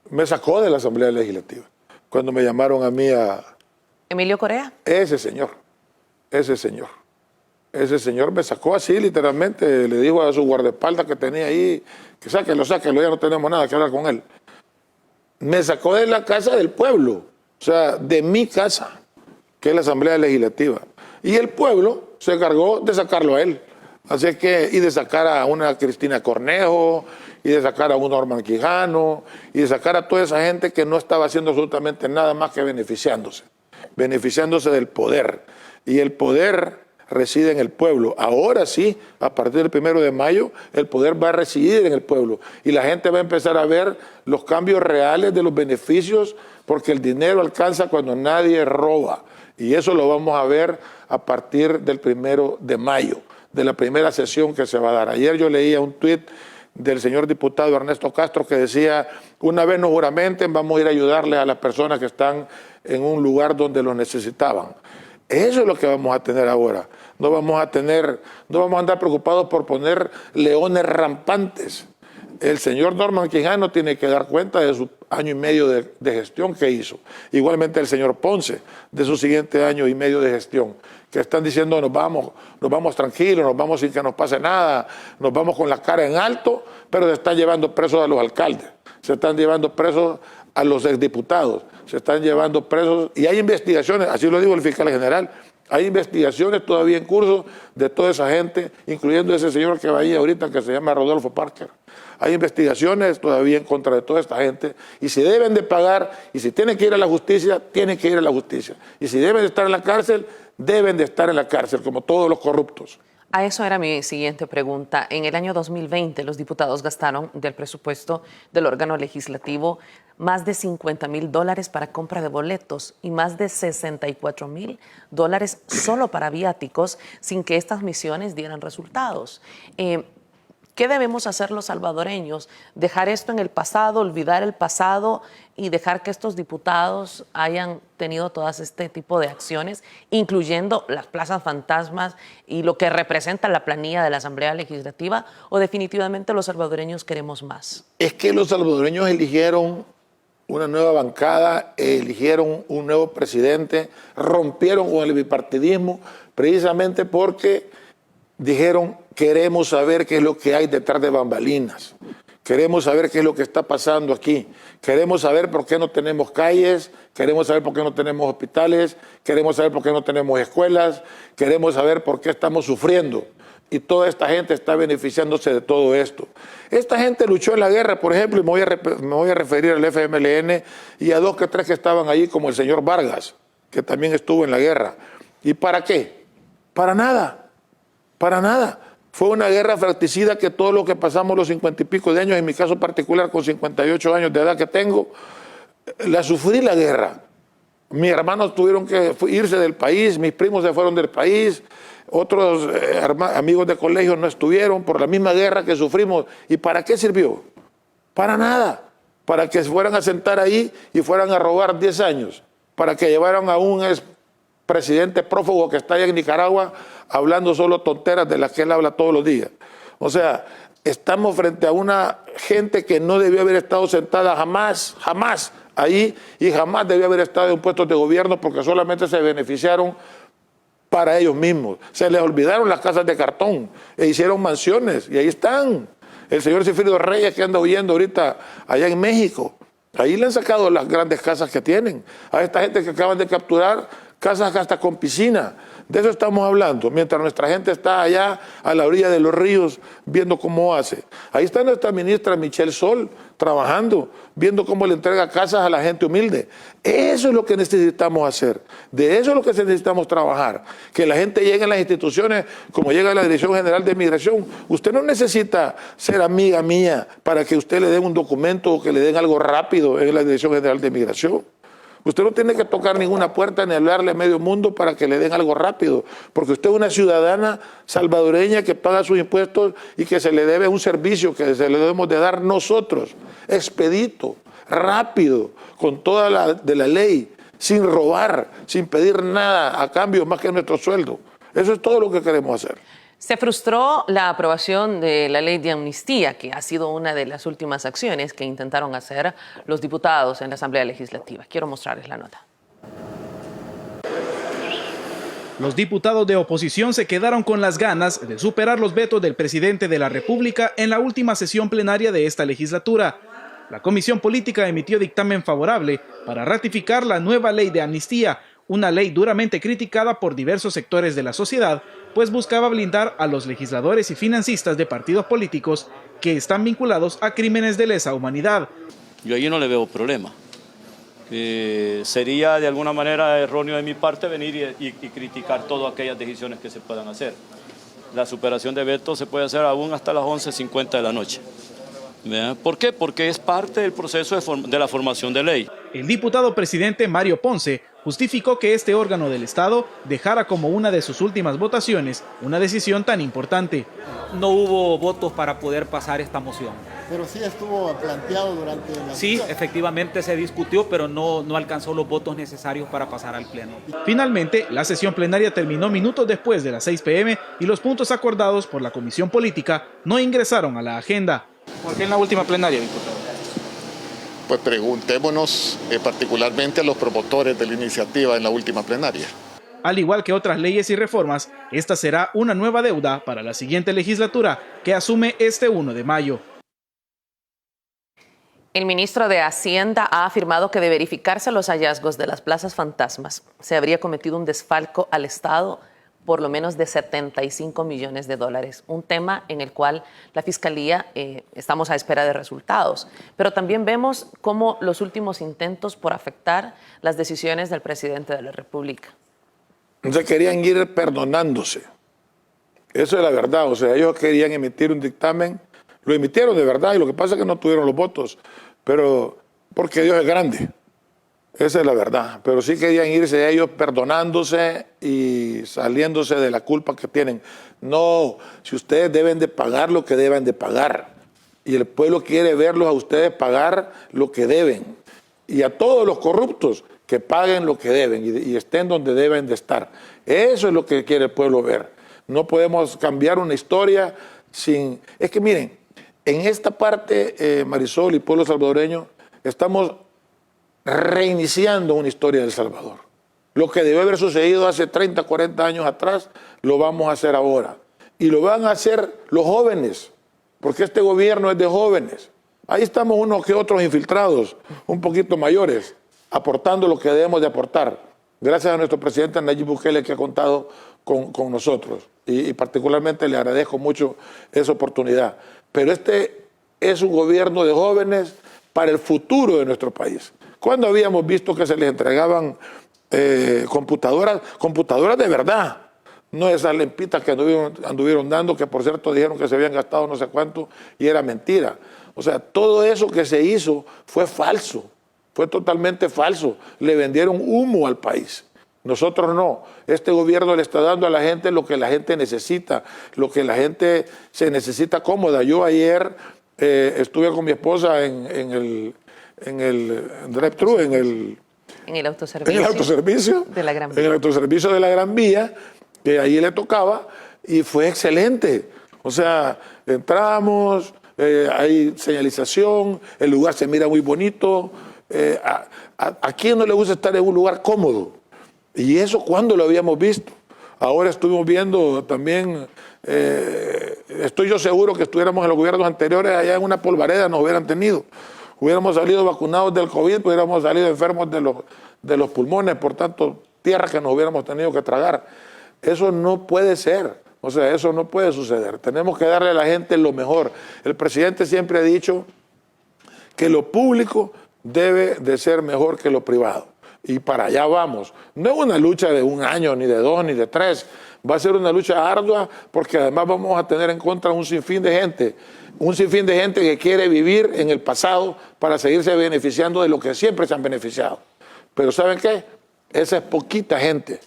me sacó de la Asamblea Legislativa. Cuando me llamaron a mí a... ¿Emilio Correa? Ese señor me sacó así literalmente, le dijo a su guardaespaldas que tenía ahí, que sáquelo, ya no tenemos nada que hablar con él. Me sacó de la casa del pueblo, o sea, de mi casa, que es la Asamblea Legislativa. Y el pueblo se encargó de sacarlo a él. Así que, y de sacar a una Cristina Cornejo, y de sacar a un Norman Quijano, y de sacar a toda esa gente que no estaba haciendo absolutamente nada más que beneficiándose del poder. Y el poder reside en el pueblo. Ahora sí, a partir del 1 de mayo, el poder va a residir en el pueblo. Y la gente va a empezar a ver los cambios reales de los beneficios, porque el dinero alcanza cuando nadie roba. Y eso lo vamos a ver a partir del 1 de mayo, de la primera sesión que se va a dar. Ayer yo leía un tuit del señor diputado Ernesto Castro que decía, una vez nos juramenten, vamos a ir a ayudarles a las personas que están en un lugar donde los necesitaban. Eso es lo que vamos a tener ahora. No vamos a andar preocupados por poner leones rampantes. El señor Norman Quijano tiene que dar cuenta de su año y medio de gestión que hizo. Igualmente el señor Ponce, de su siguiente año y medio de gestión, que están diciendo nos vamos tranquilos, nos vamos sin que nos pase nada, nos vamos con la cara en alto, pero se están llevando presos a los alcaldes, se están llevando presos a los exdiputados, se están llevando presos, y hay investigaciones, así lo dijo el fiscal general, hay investigaciones todavía en curso de toda esa gente, incluyendo ese señor que va ahí ahorita que se llama Rodolfo Parker. Hay investigaciones todavía en contra de toda esta gente y si deben de pagar y si tienen que ir a la justicia, tienen que ir a la justicia. Y si deben de estar en la cárcel, deben de estar en la cárcel, como todos los corruptos. A eso era mi siguiente pregunta. En el año 2020 los diputados gastaron del presupuesto del órgano legislativo más de $50,000 para compra de boletos y más de $64,000 solo para viáticos sin que estas misiones dieran resultados. ¿Qué debemos hacer los salvadoreños? ¿Dejar esto en el pasado, olvidar el pasado y dejar que estos diputados hayan tenido todas este tipo de acciones, incluyendo las plazas fantasmas y lo que representa la planilla de la Asamblea Legislativa? ¿O definitivamente los salvadoreños queremos más? Es que los salvadoreños eligieron una nueva bancada, eligieron un nuevo presidente, rompieron con el bipartidismo precisamente porque dijeron, queremos saber qué es lo que hay detrás de bambalinas, queremos saber qué es lo que está pasando aquí, queremos saber por qué no tenemos calles, queremos saber por qué no tenemos hospitales, queremos saber por qué no tenemos escuelas, queremos saber por qué estamos sufriendo. Y toda esta gente está beneficiándose de todo esto. Esta gente luchó en la guerra, por ejemplo, y me voy a referir al FMLN y a 2 que 3 que estaban allí, como el señor Vargas, que también estuvo en la guerra. ¿Y para qué? Para nada, para nada. Fue una guerra fratricida que todo lo que pasamos los 50 y pico de años, en mi caso particular con 58 años de edad que tengo, la sufrí la guerra. Mis hermanos tuvieron que irse del país, mis primos se fueron del país, otros amigos de colegio no estuvieron por la misma guerra que sufrimos. ¿Y para qué sirvió? Para nada. Para que se fueran a sentar ahí y fueran a robar 10 años. Para que llevaran a un expresidente prófugo que está allá en Nicaragua hablando solo tonteras de las que él habla todos los días. O sea, estamos frente a una gente que no debió haber estado sentada jamás ahí y jamás debió haber estado en puestos de gobierno porque solamente se beneficiaron para ellos mismos. Se les olvidaron las casas de cartón e hicieron mansiones y ahí están. El señor Sigfrido Reyes que anda huyendo ahorita allá en México, ahí le han sacado las grandes casas que tienen. A esta gente que acaban de capturar, casas hasta con piscina. De eso estamos hablando, mientras nuestra gente está allá a la orilla de los ríos viendo cómo hace. Ahí está nuestra ministra Michelle Sol trabajando, viendo cómo le entrega casas a la gente humilde. Eso es lo que necesitamos hacer, de eso es lo que necesitamos trabajar. Que la gente llegue a las instituciones como llega a la Dirección General de Migración. Usted no necesita ser amiga mía para que usted le den un documento o que le den algo rápido en la Dirección General de Migración. Usted no tiene que tocar ninguna puerta ni hablarle a medio mundo para que le den algo rápido, porque usted es una ciudadana salvadoreña que paga sus impuestos y que se le debe un servicio que se le debemos de dar nosotros, expedito, rápido, con toda la ley, sin robar, sin pedir nada a cambio más que nuestro sueldo. Eso es todo lo que queremos hacer. Se frustró la aprobación de la ley de amnistía, que ha sido una de las últimas acciones que intentaron hacer los diputados en la Asamblea Legislativa. Quiero mostrarles la nota. Los diputados de oposición se quedaron con las ganas de superar los vetos del presidente de la República en la última sesión plenaria de esta legislatura. La Comisión Política emitió dictamen favorable para ratificar la nueva ley de amnistía, una ley duramente criticada por diversos sectores de la sociedad, pues buscaba blindar a los legisladores y financistas de partidos políticos que están vinculados a crímenes de lesa humanidad. Yo allí no le veo problema. Sería de alguna manera erróneo de mi parte venir y criticar todas aquellas decisiones que se puedan hacer. La superación de vetos se puede hacer aún hasta las 11:50 de la noche. ¿Por qué? Porque es parte del proceso de la formación de ley. El diputado presidente Mario Ponce justificó que este órgano del Estado dejara como una de sus últimas votaciones una decisión tan importante. No hubo votos para poder pasar esta moción. Pero sí estuvo planteado durante la Sí, sesión. efectivamente se discutió, pero no alcanzó los votos necesarios para pasar al Pleno. Finalmente, la sesión plenaria terminó minutos después de las 6 p.m. y los puntos acordados por la Comisión Política no ingresaron a la agenda. ¿Por qué en la última plenaria, diputado? Pues preguntémonos particularmente a los promotores de la iniciativa en la última plenaria. Al igual que otras leyes y reformas, esta será una nueva deuda para la siguiente legislatura que asume este 1 de mayo. El ministro de Hacienda ha afirmado que de verificarse los hallazgos de las plazas fantasmas, se habría cometido un desfalco al Estado por lo menos de $75 millones, un tema en el cual la Fiscalía estamos a espera de resultados. Pero también vemos cómo los últimos intentos por afectar las decisiones del presidente de la República. Entonces querían ir perdonándose. Eso es la verdad. O sea, ellos querían emitir un dictamen, lo emitieron de verdad y lo que pasa es que no tuvieron los votos, pero porque Dios es grande. Esa es la verdad, pero sí querían irse ellos perdonándose y saliéndose de la culpa que tienen. No, si ustedes deben de pagar lo que deben de pagar y el pueblo quiere verlos a ustedes pagar lo que deben y a todos los corruptos que paguen lo que deben y estén donde deben de estar. Eso es lo que quiere el pueblo ver. No podemos cambiar una historia sin... Es que miren, en esta parte, Marisol y pueblo salvadoreño, estamos reiniciando una historia de El Salvador. Lo que debió haber sucedido hace 30, 40 años atrás, lo vamos a hacer ahora. Y lo van a hacer los jóvenes, porque este gobierno es de jóvenes. Ahí estamos unos que otros infiltrados, un poquito mayores, aportando lo que debemos de aportar. Gracias a nuestro presidente Nayib Bukele que ha contado con nosotros. Y particularmente le agradezco mucho esa oportunidad. Pero este es un gobierno de jóvenes para el futuro de nuestro país. ¿Cuándo habíamos visto que se les entregaban computadoras de verdad? No esas lempitas que anduvieron dando, que por cierto dijeron que se habían gastado no sé cuánto y era mentira. O sea, todo eso que se hizo fue falso, fue totalmente falso. Le vendieron humo al país. Nosotros no. Este gobierno le está dando a la gente lo que la gente necesita, lo que la gente se necesita cómoda. Yo ayer estuve con mi esposa en el drive-thru, en el autoservicio de la Gran Vía. En el autoservicio de la Gran Vía, que ahí le tocaba, y fue excelente. O sea, entramos, hay señalización, el lugar se mira muy bonito. ¿A quién no le gusta estar en un lugar cómodo? Y eso, ¿cuándo lo habíamos visto? Ahora estuvimos viendo también, estoy yo seguro que estuviéramos en los gobiernos anteriores, allá en una polvareda nos hubieran tenido. Hubiéramos salido vacunados del COVID, hubiéramos salido enfermos de los pulmones, por tanto, tierra que nos hubiéramos tenido que tragar. Eso no puede ser, o sea, eso no puede suceder. Tenemos que darle a la gente lo mejor. El presidente siempre ha dicho que lo público debe de ser mejor que lo privado. Y para allá vamos. No es una lucha de 1 año, ni de 2, ni de 3. Va a ser una lucha ardua porque además vamos a tener en contra un sinfín de gente que quiere vivir en el pasado para seguirse beneficiando de lo que siempre se han beneficiado. Pero ¿saben qué? Esa es poquita gente.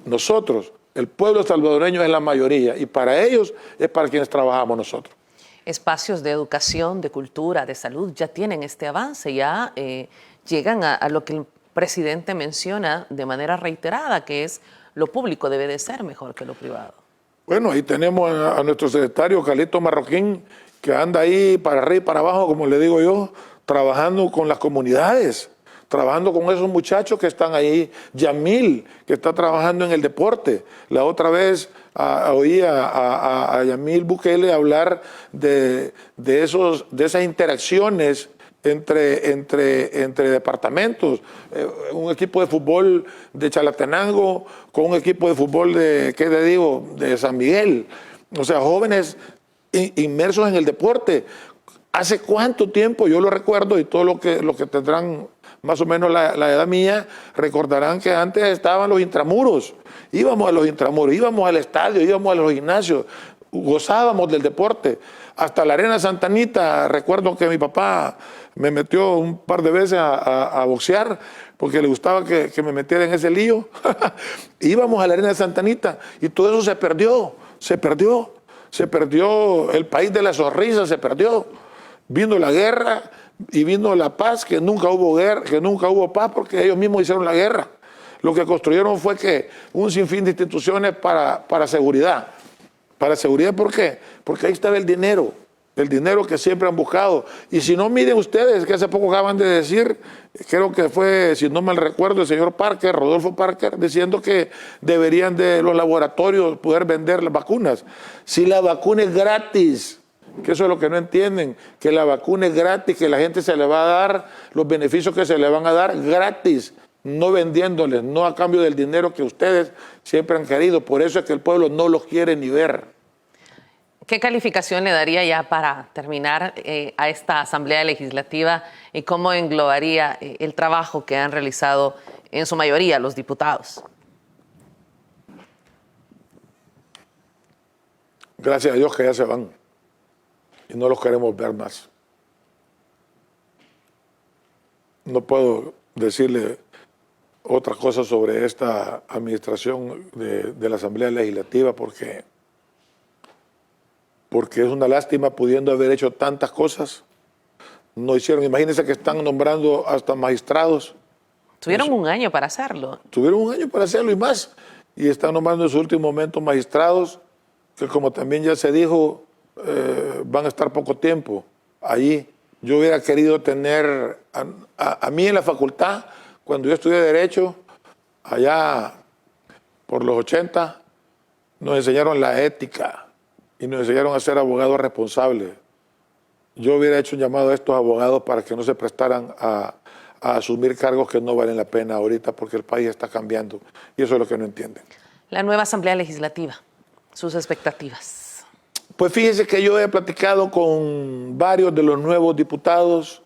Nosotros, el pueblo salvadoreño es la mayoría y para ellos es para quienes trabajamos nosotros. Espacios de educación, de cultura, de salud ya tienen este avance, ya llegan a lo que el presidente menciona de manera reiterada, que es lo público debe de ser mejor que lo privado. Bueno, ahí tenemos a nuestro secretario Carlito Marroquín, que anda ahí para arriba y para abajo, como le digo yo, trabajando con las comunidades, trabajando con esos muchachos que están ahí. Yamil, que está trabajando en el deporte. La otra vez oí a Yamil Bukele hablar de esas interacciones entre departamentos, un equipo de fútbol de Chalatenango con un equipo de fútbol de San Miguel. O sea, jóvenes inmersos en el deporte. ¿Hace cuánto tiempo? Yo lo recuerdo y todos los que tendrán más o menos la edad mía recordarán que antes estaban los intramuros. Íbamos a los intramuros, íbamos al estadio, íbamos a los gimnasios, gozábamos del deporte. Hasta la Arena Santa Anita, recuerdo que mi papá me metió un par de veces a boxear porque le gustaba que me metiera en ese lío. Íbamos a la Arena de Santa Anita y todo eso se perdió, el país de la sonrisa se perdió. Vino la guerra y vino la paz, que nunca hubo guerra, que nunca hubo paz porque ellos mismos hicieron la guerra. Lo que construyeron fue que un sinfín de instituciones para seguridad. ¿Para seguridad por qué? Porque ahí estaba el dinero que siempre han buscado. Y si no, miren ustedes, que hace poco acaban de decir, creo que fue, si no mal recuerdo, el señor Parker, Rodolfo Parker, diciendo que deberían de los laboratorios poder vender las vacunas. Si la vacuna es gratis, que eso es lo que no entienden, que la vacuna es gratis, que la gente se le va a dar los beneficios que se le van a dar gratis, no vendiéndoles, no a cambio del dinero que ustedes siempre han querido. Por eso es que el pueblo no los quiere ni ver. ¿Qué calificación le daría ya para terminar a esta Asamblea Legislativa y cómo englobaría el trabajo que han realizado en su mayoría los diputados? Gracias a Dios que ya se van y no los queremos ver más. No puedo decirle otra cosa sobre esta administración de la Asamblea Legislativa porque es una lástima pudiendo haber hecho tantas cosas. No hicieron, imagínense que están nombrando hasta magistrados. Tuvieron un año para hacerlo. Tuvieron un año para hacerlo y más. Y están nombrando en su último momento magistrados que, como también ya se dijo, van a estar poco tiempo allí. Yo hubiera querido tener a mí en la facultad, cuando yo estudié Derecho, allá por los 80, nos enseñaron la ética y nos enseñaron a ser abogados responsables. Yo hubiera hecho un llamado a estos abogados para que no se prestaran a asumir cargos que no valen la pena ahorita porque el país está cambiando y eso es lo que no entienden. La nueva Asamblea Legislativa, sus expectativas. Pues fíjense que yo he platicado con varios de los nuevos diputados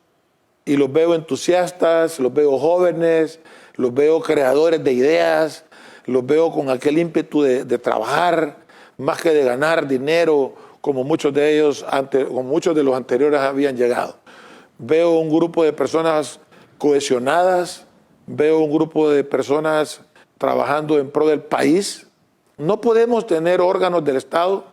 y los veo entusiastas, los veo jóvenes, los veo creadores de ideas, los veo con aquel ímpetu de trabajar más que de ganar dinero como muchos de ellos, como muchos de los anteriores habían llegado. Veo un grupo de personas cohesionadas, veo un grupo de personas trabajando en pro del país. No podemos tener órganos del Estado,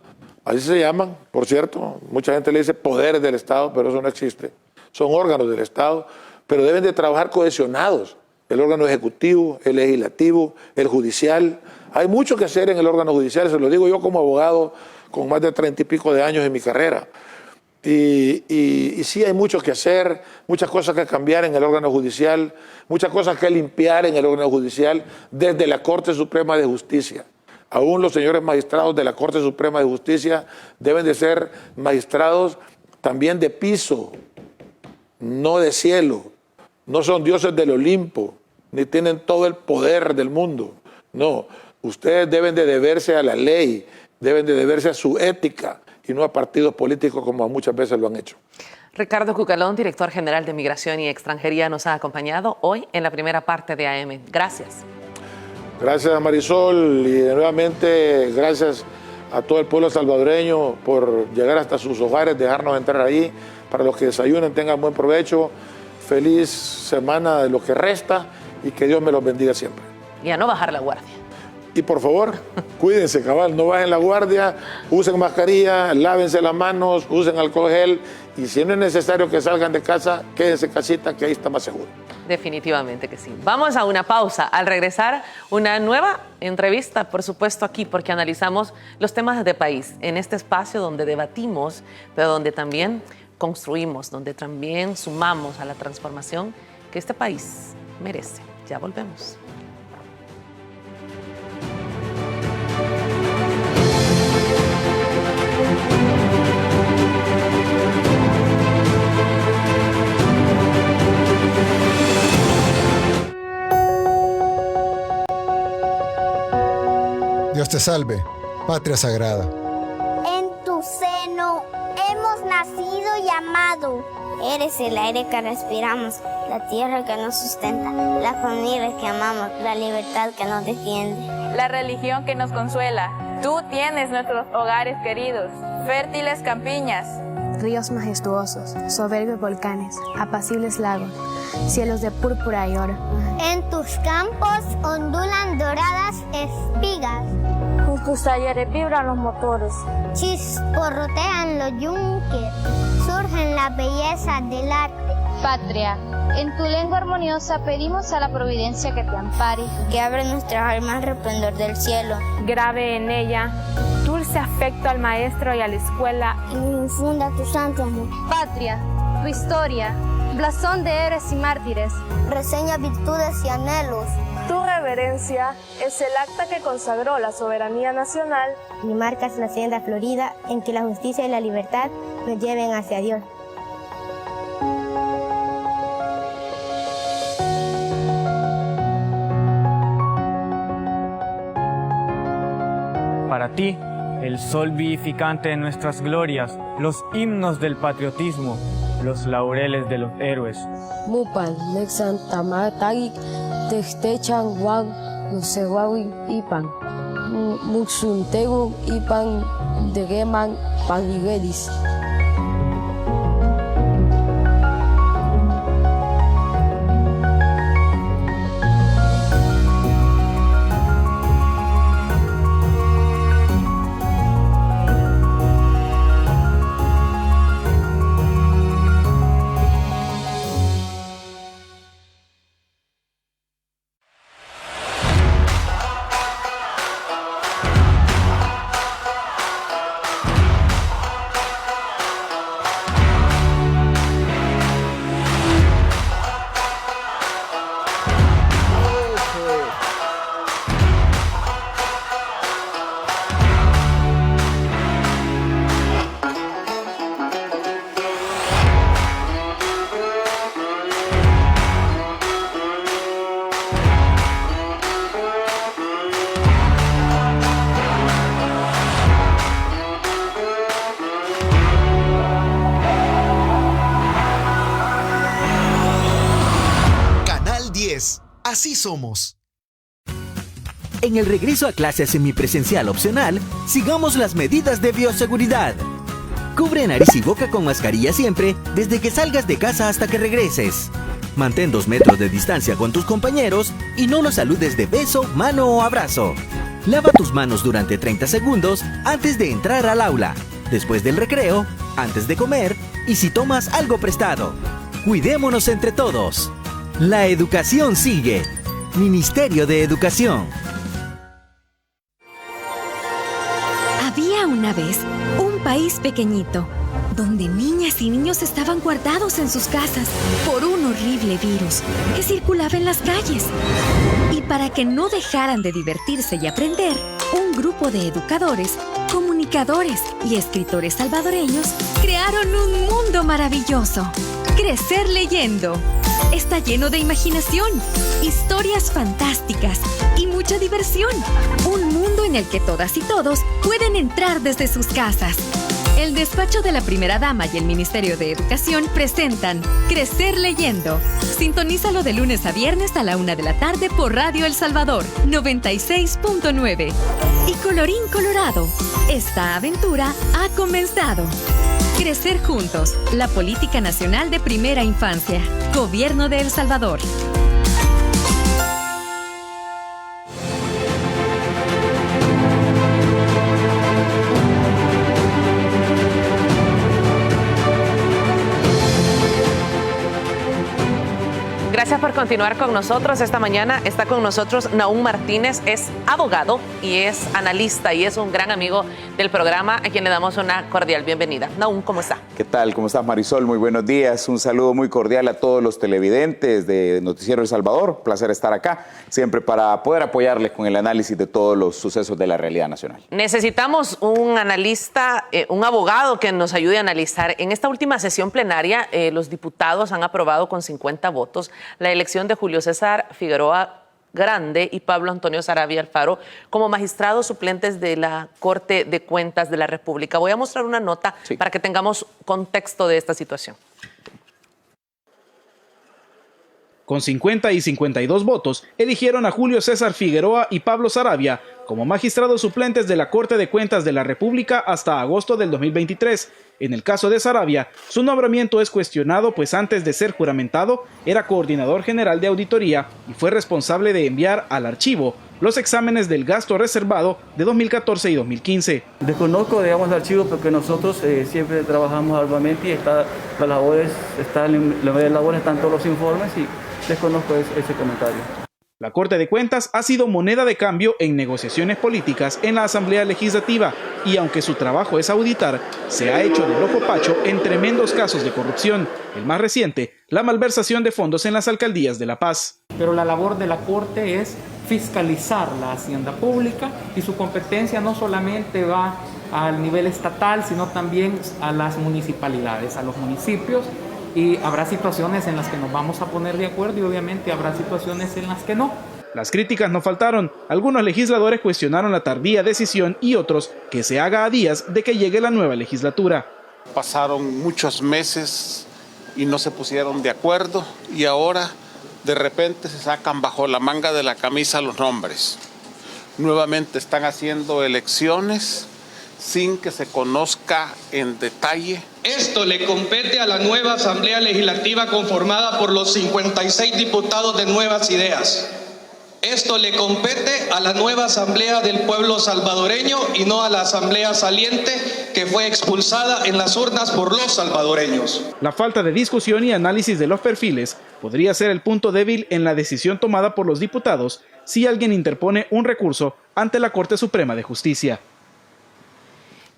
así se llaman, por cierto, mucha gente le dice poderes del Estado, pero eso no existe. Son órganos del Estado, pero deben de trabajar cohesionados. El órgano ejecutivo, el legislativo, el judicial. Hay mucho que hacer en el órgano judicial, se lo digo yo como abogado con más de 30 y pico de años en mi carrera. Y sí hay mucho que hacer, muchas cosas que cambiar en el órgano judicial, muchas cosas que limpiar en el órgano judicial desde la Corte Suprema de Justicia. Aún los señores magistrados de la Corte Suprema de Justicia deben de ser magistrados también de piso, no de cielo. No son dioses del Olimpo, ni tienen todo el poder del mundo. No, ustedes deben de deberse a la ley, deben de deberse a su ética y no a partidos políticos como muchas veces lo han hecho. Ricardo Cucalón, director general de Migración y Extranjería, nos ha acompañado hoy en la primera parte de AM. Gracias. Gracias, Marisol, y nuevamente gracias a todo el pueblo salvadoreño por llegar hasta sus hogares, dejarnos entrar ahí. Para los que desayunen, tengan buen provecho. Feliz semana de lo que resta y que Dios me los bendiga siempre. Y a no bajar la guardia. Y por favor, cuídense, cabal, no bajen la guardia, usen mascarilla, lávense las manos, usen alcohol gel, y si no es necesario que salgan de casa, quédense en casita, que ahí está más seguro. Definitivamente que sí. Vamos a una pausa. Al regresar, una nueva entrevista, por supuesto, aquí, porque analizamos los temas de país en este espacio donde debatimos, pero donde también construimos, donde también sumamos a la transformación que este país merece. Ya volvemos. Dios te salve, patria sagrada. En tu seno hemos nacido y amado. Eres el aire que respiramos, la tierra que nos sustenta, la familia que amamos, la libertad que nos defiende. La religión que nos consuela. Tú tienes nuestros hogares queridos, fértiles campiñas. Ríos majestuosos, soberbios volcanes, apacibles lagos, cielos de púrpura y oro. En tus campos ondulan doradas espigas. En tus talleres vibran los motores. Chisporrotean los yunques. Surgen las bellezas del arte. Patria, en tu lengua armoniosa pedimos a la providencia que te ampare. Que abre nuestras almas al resplandor del cielo. Grabe en ella dulce afecto al maestro y a la escuela. Y nos infunda tu santo amor. Patria, tu historia, blasón de héroes y mártires. Reseña virtudes y anhelos. Tu reverencia es el acta que consagró la soberanía nacional. Y marcas la senda florida en que la justicia y la libertad nos lleven hacia Dios. Para ti, el sol vivificante de nuestras glorias, los himnos del patriotismo, los laureles de los héroes. Mupan, Nexan, Tamatagik, Techtechan, Juan, Nusewawi, Ipan, Muxuntegu, Ipan, Degeman, Paniguelis. Así somos. En el regreso a clases semipresencial opcional, sigamos las medidas de bioseguridad. Cubre nariz y boca con mascarilla siempre, desde que salgas de casa hasta que regreses. Mantén 2 metros de distancia con tus compañeros y no los saludes de beso, mano o abrazo. Lava tus manos durante 30 segundos antes de entrar al aula, después del recreo, antes de comer y si tomas algo prestado. Cuidémonos entre todos. La educación sigue. Ministerio de Educación. Había una vez un país pequeñito, donde niñas y niños estaban guardados en sus casas por un horrible virus que circulaba en las calles. Y para que no dejaran de divertirse y aprender, un grupo de educadores, comunicadores y escritores salvadoreños crearon un mundo maravilloso. Crecer leyendo. Está lleno de imaginación, historias fantásticas y mucha diversión. Un mundo en el que todas y todos pueden entrar desde sus casas. El despacho de la primera dama y el Ministerio de Educación presentan Crecer Leyendo. Sintonízalo de lunes a viernes a la 1 de la tarde por Radio El Salvador 96.9. Y colorín colorado, esta aventura ha comenzado. Crecer juntos, la política nacional de primera infancia. Gobierno de El Salvador. Gracias por continuar con nosotros. Esta mañana está con nosotros Nahum Martínez, es abogado y es analista y es un gran amigo del programa, a quien le damos una cordial bienvenida. Nahum, ¿cómo está? ¿Qué tal? ¿Cómo estás, Marisol? Muy buenos días. Un saludo muy cordial a todos los televidentes de Noticiero El Salvador. Placer estar acá, siempre para poder apoyarles con el análisis de todos los sucesos de la realidad nacional. Necesitamos un analista, un abogado que nos ayude a analizar. En esta última sesión plenaria, los diputados han aprobado con 50 votos la elección de Julio César Figueroa Grande y Pablo Antonio Saravia Alfaro como magistrados suplentes de la Corte de Cuentas de la República. Voy a mostrar una nota para que tengamos contexto de esta situación. Con 50 y 52 votos, eligieron a Julio César Figueroa y Pablo Saravia como magistrados suplentes de la Corte de Cuentas de la República hasta agosto del 2023. En el caso de Saravia, su nombramiento es cuestionado, pues antes de ser juramentado era coordinador general de auditoría y fue responsable de enviar al archivo los exámenes del gasto reservado de 2014 y 2015. Desconozco, digamos, el archivo porque nosotros siempre trabajamos arduamente y están todos los informes y desconozco ese comentario. La Corte de Cuentas ha sido moneda de cambio en negociaciones políticas en la Asamblea Legislativa y aunque su trabajo es auditar, se ha hecho del ojo pacho en tremendos casos de corrupción. El más reciente, la malversación de fondos en las alcaldías de La Paz. Pero la labor de la Corte es fiscalizar la hacienda pública y su competencia no solamente va al nivel estatal, sino también a las municipalidades, a los municipios. Y habrá situaciones en las que nos vamos a poner de acuerdo y obviamente habrá situaciones en las que no. Las críticas no faltaron. Algunos legisladores cuestionaron la tardía decisión y otros que se haga a días de que llegue la nueva legislatura. Pasaron muchos meses y no se pusieron de acuerdo y ahora de repente se sacan bajo la manga de la camisa los nombres. Nuevamente están haciendo elecciones sin que se conozca en detalle. Esto le compete a la nueva Asamblea Legislativa conformada por los 56 diputados de Nuevas Ideas. Esto le compete a la nueva Asamblea del Pueblo Salvadoreño y no a la Asamblea saliente que fue expulsada en las urnas por los salvadoreños. La falta de discusión y análisis de los perfiles podría ser el punto débil en la decisión tomada por los diputados si alguien interpone un recurso ante la Corte Suprema de Justicia.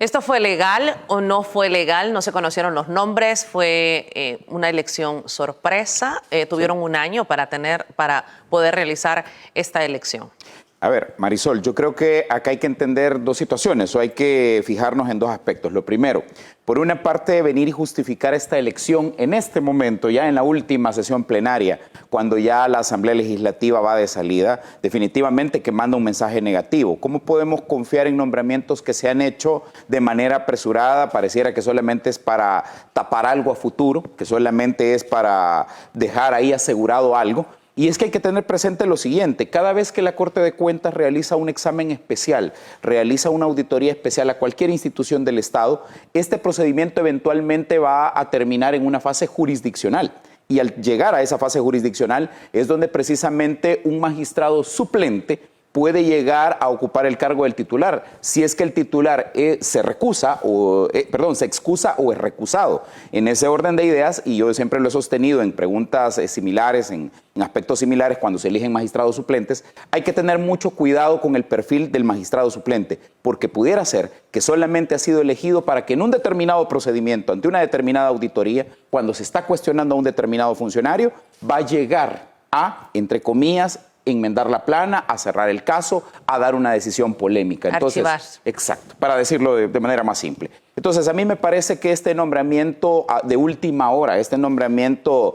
¿Esto fue legal o no fue legal? No se conocieron los nombres, fue una elección sorpresa. Tuvieron un año para poder realizar esta elección. A ver, Marisol, yo creo que acá hay que entender dos situaciones, o hay que fijarnos en dos aspectos. Lo primero, por una parte, venir y justificar esta elección en este momento, ya en la última sesión plenaria, cuando ya la Asamblea Legislativa va de salida, definitivamente que manda un mensaje negativo. ¿Cómo podemos confiar en nombramientos que se han hecho de manera apresurada? Pareciera que solamente es para tapar algo a futuro, que solamente es para dejar ahí asegurado algo. Y es que hay que tener presente lo siguiente: cada vez que la Corte de Cuentas realiza un examen especial, realiza una auditoría especial a cualquier institución del Estado, este procedimiento eventualmente va a terminar en una fase jurisdiccional. Y al llegar a esa fase jurisdiccional es donde precisamente un magistrado suplente puede llegar a ocupar el cargo del titular, si es que el titular se excusa o es recusado. En ese orden de ideas, y yo siempre lo he sostenido en preguntas similares, en aspectos similares, cuando se eligen magistrados suplentes, hay que tener mucho cuidado con el perfil del magistrado suplente, porque pudiera ser que solamente ha sido elegido para que en un determinado procedimiento, ante una determinada auditoría, cuando se está cuestionando a un determinado funcionario, va a llegar a, entre comillas, enmendar la plana, a cerrar el caso, a dar una decisión polémica. Entonces, archivar. Exacto, para decirlo de manera más simple. Entonces, a mí me parece que este nombramiento de última hora, este nombramiento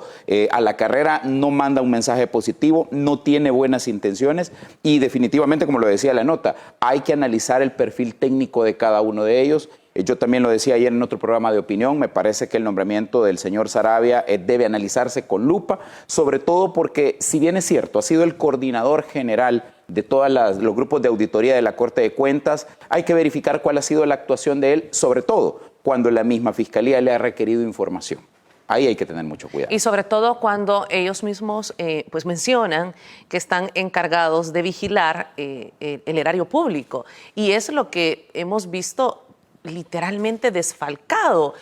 a la carrera, no manda un mensaje positivo, no tiene buenas intenciones y definitivamente, como lo decía la nota, hay que analizar el perfil técnico de cada uno de ellos. Yo también lo decía ayer en otro programa de opinión, me parece que el nombramiento del señor Saravia debe analizarse con lupa, sobre todo porque, si bien es cierto, ha sido el coordinador general de todos los grupos de auditoría de la Corte de Cuentas, hay que verificar cuál ha sido la actuación de él, sobre todo cuando la misma Fiscalía le ha requerido información. Ahí hay que tener mucho cuidado. Y sobre todo cuando ellos mismos pues mencionan que están encargados de vigilar el erario público. Y es lo que hemos visto literalmente desfalcado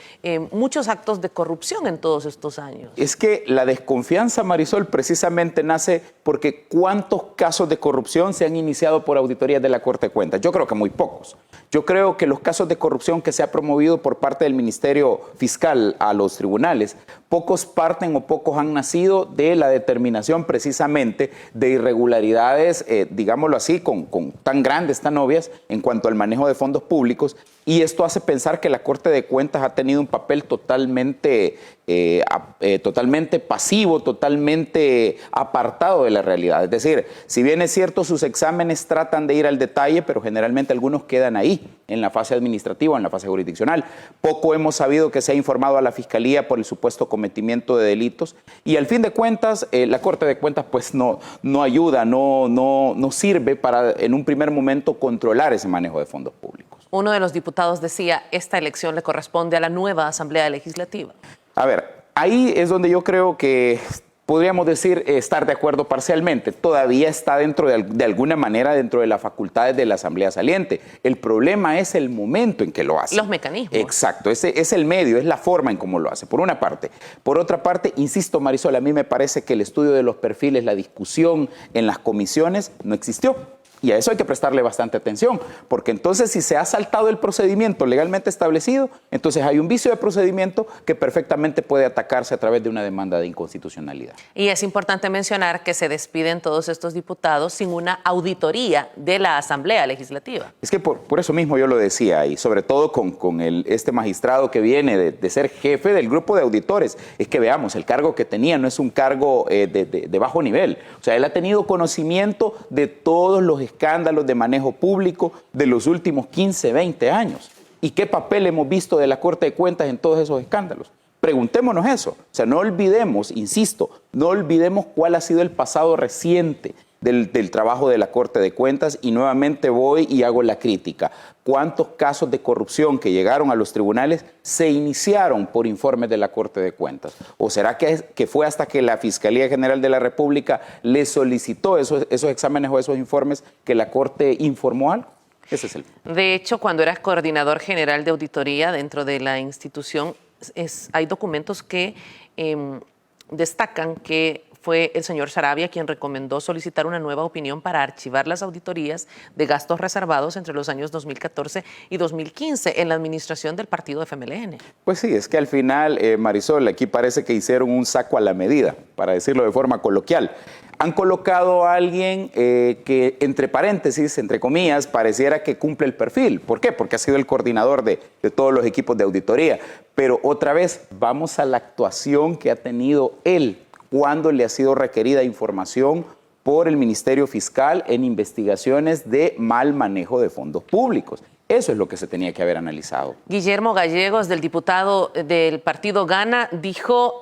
muchos actos de corrupción en todos estos años. Es que la desconfianza, Marisol, precisamente nace porque ¿cuántos casos de corrupción se han iniciado por auditorías de la Corte de Cuentas? Yo creo que muy pocos. Yo creo que los casos de corrupción que se ha promovido por parte del Ministerio Fiscal a los tribunales, pocos parten o pocos han nacido de la determinación precisamente de irregularidades, digámoslo así, con tan grandes, tan obvias en cuanto al manejo de fondos públicos. Y esto hace pensar que la Corte de Cuentas ha tenido un papel totalmente pasivo, totalmente apartado de la realidad. Es decir, si bien es cierto, sus exámenes tratan de ir al detalle, pero generalmente algunos quedan ahí, en la fase administrativa, en la fase jurisdiccional. Poco hemos sabido que se ha informado a la Fiscalía por el supuesto cometimiento de delitos. Y al fin de cuentas, la Corte de Cuentas pues no ayuda, no sirve para en un primer momento controlar ese manejo de fondos públicos. Uno de los diputados decía, esta elección le corresponde a la nueva Asamblea Legislativa. A ver, ahí es donde yo creo que podríamos decir estar de acuerdo parcialmente. Todavía está de alguna manera dentro de las facultades de la Asamblea saliente. El problema es el momento en que lo hace. Los mecanismos. Exacto, ese es el medio, es la forma en cómo lo hace, por una parte. Por otra parte, insisto, Marisol, a mí me parece que el estudio de los perfiles, la discusión en las comisiones no existió. Y a eso hay que prestarle bastante atención, porque entonces si se ha saltado el procedimiento legalmente establecido, entonces hay un vicio de procedimiento que perfectamente puede atacarse a través de una demanda de inconstitucionalidad. Y es importante mencionar que se despiden todos estos diputados sin una auditoría de la Asamblea Legislativa. Es que por eso mismo yo lo decía, y sobre todo con este magistrado que viene de ser jefe del grupo de auditores, es que veamos, el cargo que tenía no es un cargo de bajo nivel. O sea, él ha tenido conocimiento de todos los escándalos de manejo público de los últimos 15, 20 años. ¿Y qué papel hemos visto de la Corte de Cuentas en todos esos escándalos? Preguntémonos eso. O sea, no olvidemos, insisto, no olvidemos cuál ha sido el pasado reciente del trabajo de la Corte de Cuentas, y nuevamente voy y hago la crítica. ¿Cuántos casos de corrupción que llegaron a los tribunales se iniciaron por informes de la Corte de Cuentas? ¿O será que fue hasta que la Fiscalía General de la República le solicitó esos exámenes o esos informes que la Corte informó algo? Ese es el punto. De hecho, cuando eras coordinador general de auditoría dentro de la institución, hay documentos que destacan que fue el señor Saravia quien recomendó solicitar una nueva opinión para archivar las auditorías de gastos reservados entre los años 2014 y 2015 en la administración del partido FMLN. Pues sí, es que al final, Marisol, aquí parece que hicieron un saco a la medida, para decirlo de forma coloquial. Han colocado a alguien que, entre paréntesis, entre comillas, pareciera que cumple el perfil. ¿Por qué? Porque ha sido el coordinador de todos los equipos de auditoría. Pero otra vez, vamos a la actuación que ha tenido él cuando le ha sido requerida información por el Ministerio Fiscal en investigaciones de mal manejo de fondos públicos. Eso es lo que se tenía que haber analizado. Guillermo Gallegos, del diputado del partido Gana, dijo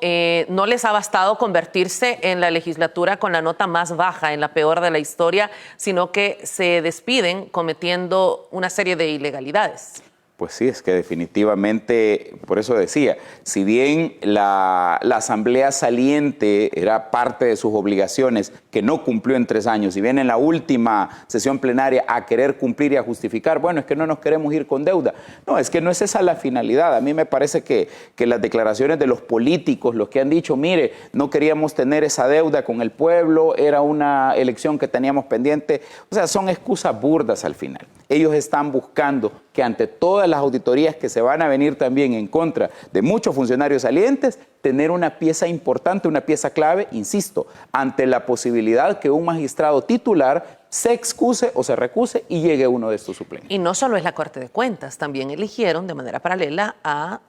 no les ha bastado convertirse en la legislatura con la nota más baja, en la peor de la historia, sino que se despiden cometiendo una serie de ilegalidades. Pues sí, es que definitivamente, por eso decía, si bien la Asamblea saliente era parte de sus obligaciones que no cumplió en 3 años, y viene en la última sesión plenaria a querer cumplir y a justificar, bueno, es que no nos queremos ir con deuda. No, es que no es esa la finalidad. A mí me parece que las declaraciones de los políticos, los que han dicho, mire, no queríamos tener esa deuda con el pueblo, era una elección que teníamos pendiente, o sea, son excusas burdas al final. Ellos están buscando que ante todas las auditorías que se van a venir también en contra de muchos funcionarios salientes, tener una pieza importante, una pieza clave, insisto, ante la posibilidad que un magistrado titular se excuse o se recuse y llegue uno de estos suplentes. Y no solo es la Corte de Cuentas, también eligieron de manera paralela a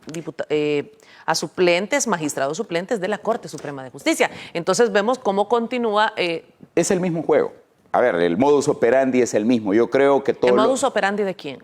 suplentes, magistrados suplentes de la Corte Suprema de Justicia. Entonces vemos cómo continúa... Es el mismo juego. A ver, el modus operandi es el mismo. Yo creo que todo... ¿El modus operandi de quién?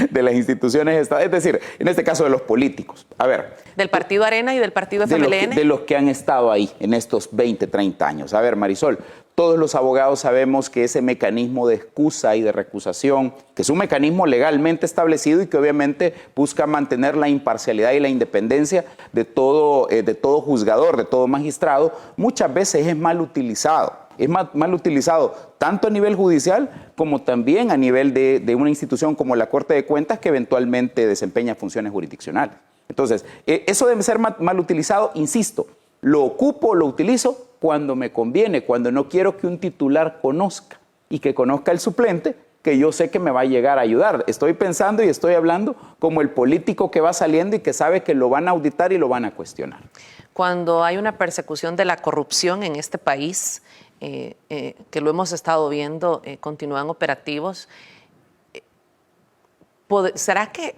De las instituciones, es decir, en este caso de los políticos. A ver. ¿Del Partido Arena y del Partido FMLN? De los que han estado ahí en estos 20, 30 años. A ver, Marisol, todos los abogados sabemos que ese mecanismo de excusa y de recusación, que es un mecanismo legalmente establecido y que obviamente busca mantener la imparcialidad y la independencia de todo juzgador, de todo magistrado, muchas veces es mal utilizado. Es mal utilizado tanto a nivel judicial como también a nivel de una institución como la Corte de Cuentas que eventualmente desempeña funciones jurisdiccionales. Entonces, eso debe ser mal utilizado, insisto, lo ocupo, lo utilizo cuando me conviene, cuando no quiero que un titular conozca y que conozca el suplente, que yo sé que me va a llegar a ayudar. Estoy pensando y estoy hablando como el político que va saliendo y que sabe que lo van a auditar y lo van a cuestionar. Cuando hay una persecución de la corrupción en este país, que lo hemos estado viendo, continúan operativos, ¿será que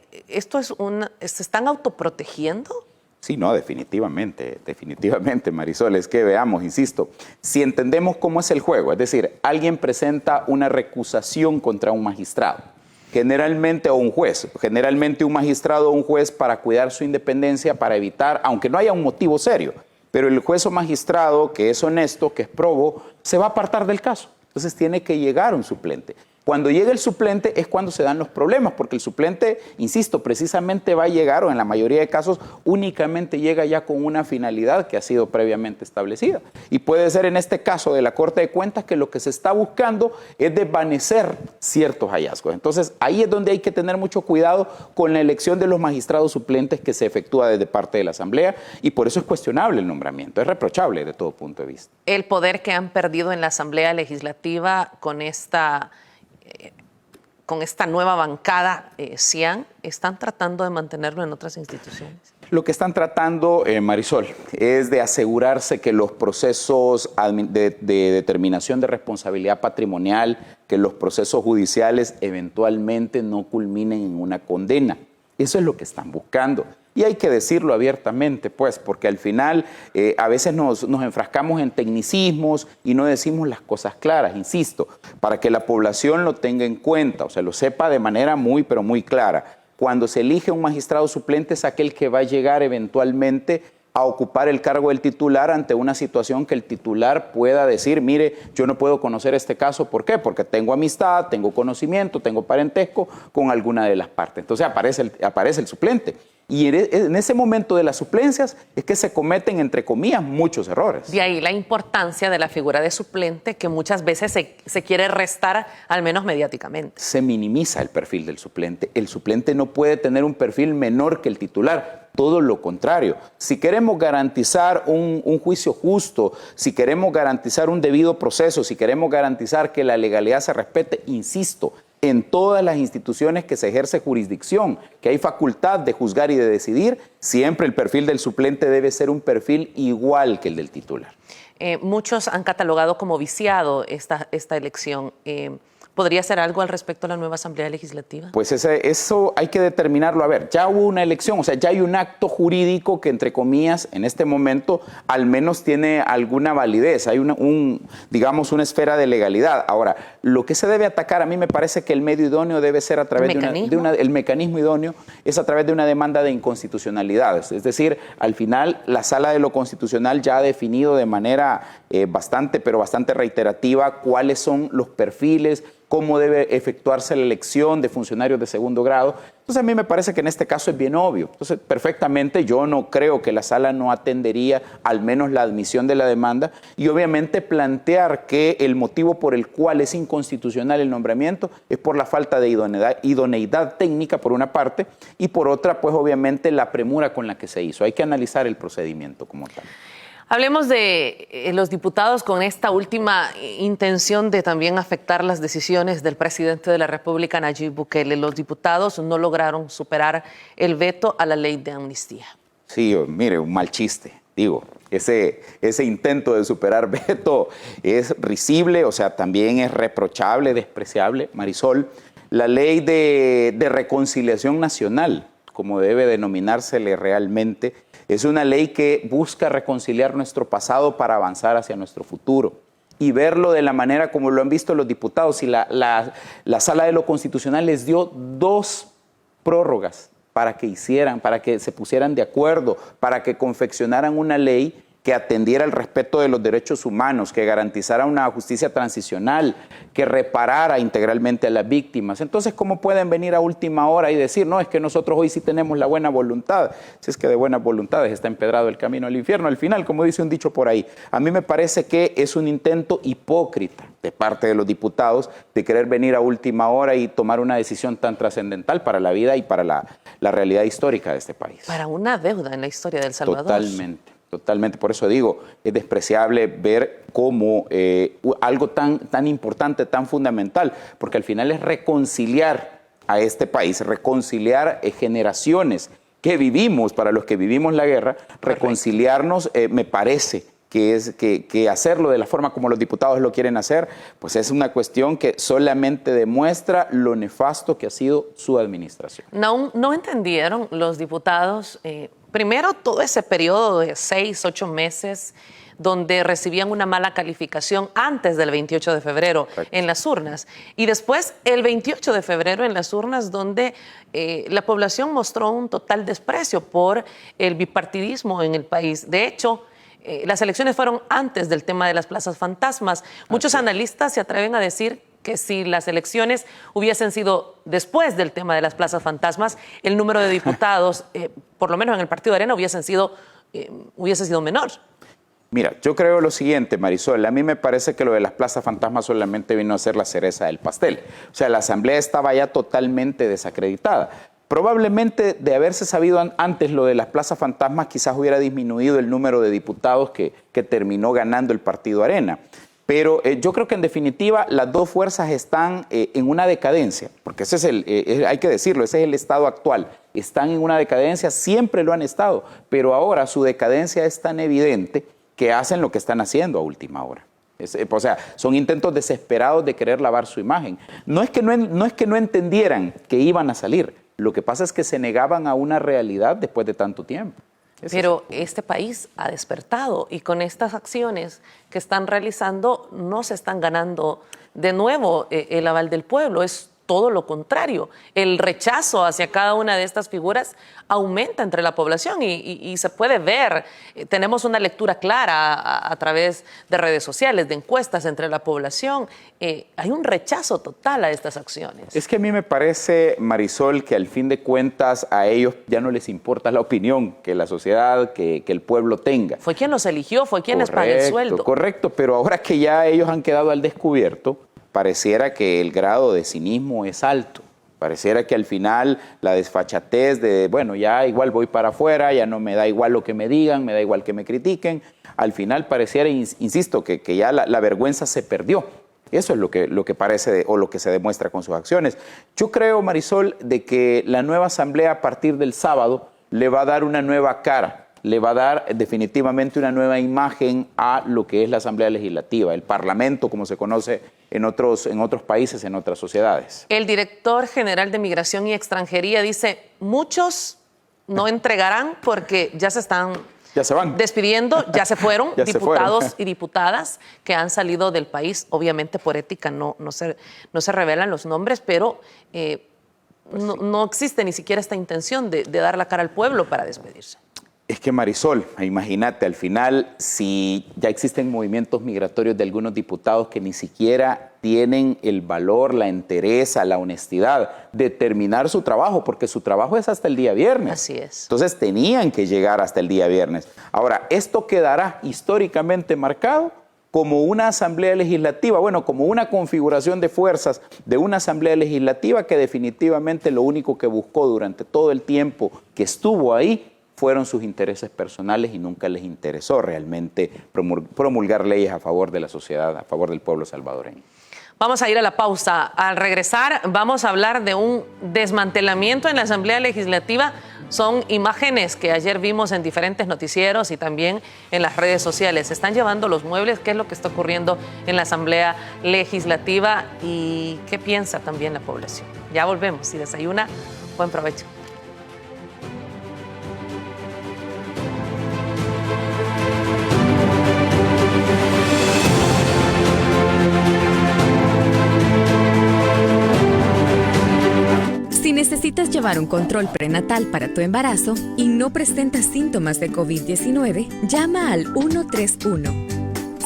se están autoprotegiendo? Sí, no, definitivamente, Marisol. Es que veamos, insisto, si entendemos cómo es el juego, es decir, alguien presenta una recusación contra un magistrado, generalmente, o un juez, generalmente un magistrado o un juez para cuidar su independencia, para evitar, aunque no haya un motivo serio, pero el juez o magistrado que es honesto, que es probo, se va a apartar del caso. Entonces tiene que llegar un suplente. Cuando llega el suplente es cuando se dan los problemas, porque el suplente, insisto, precisamente va a llegar, o en la mayoría de casos, únicamente llega ya con una finalidad que ha sido previamente establecida. Y puede ser en este caso de la Corte de Cuentas que lo que se está buscando es desvanecer ciertos hallazgos. Entonces, ahí es donde hay que tener mucho cuidado con la elección de los magistrados suplentes que se efectúa desde parte de la Asamblea, y por eso es cuestionable el nombramiento, es reprochable de todo punto de vista. El poder que han perdido en la Asamblea Legislativa con esta nueva bancada CIAN, ¿están tratando de mantenerlo en otras instituciones? Lo que están tratando, Marisol, es de asegurarse que los procesos de determinación de responsabilidad patrimonial, que los procesos judiciales eventualmente no culminen en una condena. Eso es lo que están buscando. Y hay que decirlo abiertamente, pues, porque al final a veces nos enfrascamos en tecnicismos y no decimos las cosas claras, insisto, para que la población lo tenga en cuenta, o sea, lo sepa de manera muy, pero muy clara. Cuando se elige un magistrado suplente es aquel que va a llegar eventualmente a ocupar el cargo del titular ante una situación que el titular pueda decir, mire, yo no puedo conocer este caso, ¿por qué? Porque tengo amistad, tengo conocimiento, tengo parentesco con alguna de las partes. Entonces aparece el suplente. Y en ese momento de las suplencias es que se cometen, entre comillas, muchos errores. De ahí la importancia de la figura de suplente, que muchas veces se quiere restar, al menos mediáticamente. Se minimiza el perfil del suplente. El suplente no puede tener un perfil menor que el titular. Todo lo contrario. Si queremos garantizar un juicio justo, si queremos garantizar un debido proceso, si queremos garantizar que la legalidad se respete, insisto, en todas las instituciones que se ejerce jurisdicción, que hay facultad de juzgar y de decidir, siempre el perfil del suplente debe ser un perfil igual que el del titular. Muchos han catalogado como viciado esta elección. ¿Podría ser algo al respecto a la nueva Asamblea Legislativa? Pues eso hay que determinarlo. A ver, ya hubo una elección, o sea, ya hay un acto jurídico que, entre comillas, en este momento al menos tiene alguna validez. Hay digamos, una esfera de legalidad. Ahora, lo que se debe atacar, a mí me parece que el medio idóneo debe ser a través el mecanismo idóneo es a través de una demanda de inconstitucionalidades. Es decir, al final, la Sala de lo Constitucional ya ha definido de manera bastante reiterativa cuáles son los perfiles, cómo debe efectuarse la elección de funcionarios de segundo grado. Entonces, a mí me parece que en este caso es bien obvio. Entonces, perfectamente, yo no creo que la sala no atendería al menos la admisión de la demanda y obviamente plantear que el motivo por el cual es inconstitucional el nombramiento es por la falta de idoneidad técnica, por una parte, y por otra, pues obviamente la premura con la que se hizo. Hay que analizar el procedimiento como tal. Hablemos de los diputados con esta última intención de también afectar las decisiones del presidente de la República, Nayib Bukele. Los diputados no lograron superar el veto a la ley de amnistía. Sí, mire, un mal chiste. Digo, ese intento de superar veto es risible, o sea, también es reprochable, despreciable, Marisol. La ley de reconciliación nacional, como debe denominársele realmente, es una ley que busca reconciliar nuestro pasado para avanzar hacia nuestro futuro y verlo de la manera como lo han visto los diputados. Y la Sala de lo Constitucional les dio 2 prórrogas para que se pusieran de acuerdo, para que confeccionaran una ley que atendiera el respeto de los derechos humanos, que garantizara una justicia transicional, que reparara integralmente a las víctimas. Entonces, ¿cómo pueden venir a última hora y decir, no, es que nosotros hoy sí tenemos la buena voluntad? Si es que de buenas voluntades está empedrado el camino al infierno, al final, como dice un dicho por ahí. A mí me parece que es un intento hipócrita de parte de los diputados de querer venir a última hora y tomar una decisión tan trascendental para la vida y para la realidad histórica de este país. Para una deuda en la historia de El Salvador. Totalmente, por eso digo, es despreciable ver cómo algo tan importante, tan fundamental, porque al final es reconciliar a este país, reconciliar generaciones que vivimos, para los que vivimos la guerra, reconciliarnos, me parece que hacerlo de la forma como los diputados lo quieren hacer, pues es una cuestión que solamente demuestra lo nefasto que ha sido su administración. No entendieron los diputados, primero todo ese periodo de 6, 8 meses donde recibían una mala calificación antes del 28 de febrero en las urnas. Y después el 28 de febrero en las urnas donde la población mostró un total desprecio por el bipartidismo en el país. De hecho, las elecciones fueron antes del tema de las plazas fantasmas. Muchos analistas se atreven a decir que si las elecciones hubiesen sido después del tema de las plazas fantasmas, el número de diputados, por lo menos en el Partido de Arena, hubiese sido menor. Mira, yo creo lo siguiente, Marisol, a mí me parece que lo de las plazas fantasmas solamente vino a ser la cereza del pastel. O sea, la Asamblea estaba ya totalmente desacreditada. Probablemente de haberse sabido antes lo de las plazas fantasmas, quizás hubiera disminuido el número de diputados que terminó ganando el Partido Arena. Pero yo creo que en definitiva las dos fuerzas están en una decadencia, porque ese es hay que decirlo, ese es el estado actual. Están en una decadencia, siempre lo han estado, pero ahora su decadencia es tan evidente que hacen lo que están haciendo a última hora. O sea, son intentos desesperados de querer lavar su imagen. No es que no entendieran que iban a salir, lo que pasa es que se negaban a una realidad después de tanto tiempo. Pero este país ha despertado y con estas acciones que están realizando no se están ganando de nuevo el aval del pueblo, es todo lo contrario. El rechazo hacia cada una de estas figuras aumenta entre la población y se puede ver. Tenemos una lectura clara a través de redes sociales, de encuestas entre la población. Hay un rechazo total a estas acciones. Es que a mí me parece, Marisol, que al fin de cuentas a ellos ya no les importa la opinión que la sociedad, que el pueblo tenga. Fue quien los eligió, fue quien les paga el sueldo. Correcto, pero ahora que ya ellos han quedado al descubierto, pareciera que el grado de cinismo es alto. Pareciera que al final la desfachatez de, bueno, ya igual voy para afuera, ya no me da igual lo que me digan, me da igual que me critiquen. Al final pareciera, insisto, que ya la vergüenza se perdió. Eso es lo que parece o lo que se demuestra con sus acciones. Yo creo, Marisol, de que la nueva asamblea a partir del sábado le va a dar una nueva cara, le va a dar definitivamente una nueva imagen a lo que es la Asamblea Legislativa, el Parlamento, como se conoce en otros países, en otras sociedades. El director general de Migración y Extranjería dice, muchos no entregarán porque ya se van despidiendo, ya se fueron diputados y diputadas que han salido del país, obviamente por ética no se revelan los nombres, pero no existe ni siquiera esta intención de dar la cara al pueblo para despedirse. Es que Marisol, imagínate, al final, si ya existen movimientos migratorios de algunos diputados que ni siquiera tienen el valor, la entereza, la honestidad de terminar su trabajo, porque su trabajo es hasta el día viernes. Así es. Entonces tenían que llegar hasta el día viernes. Ahora, esto quedará históricamente marcado como una asamblea legislativa, bueno, como una configuración de fuerzas de una asamblea legislativa que definitivamente lo único que buscó durante todo el tiempo que estuvo ahí fueron sus intereses personales y nunca les interesó realmente promulgar leyes a favor de la sociedad, a favor del pueblo salvadoreño. Vamos a ir a la pausa. Al regresar vamos a hablar de un desmantelamiento en la Asamblea Legislativa. Son imágenes que ayer vimos en diferentes noticieros y también en las redes sociales. Se están llevando los muebles. ¿Qué es lo que está ocurriendo en la Asamblea Legislativa y qué piensa también la población? Ya volvemos. Si desayuna, buen provecho. Si necesitas llamar llevar un control prenatal para tu embarazo y no presentas síntomas de COVID-19, llama al 131.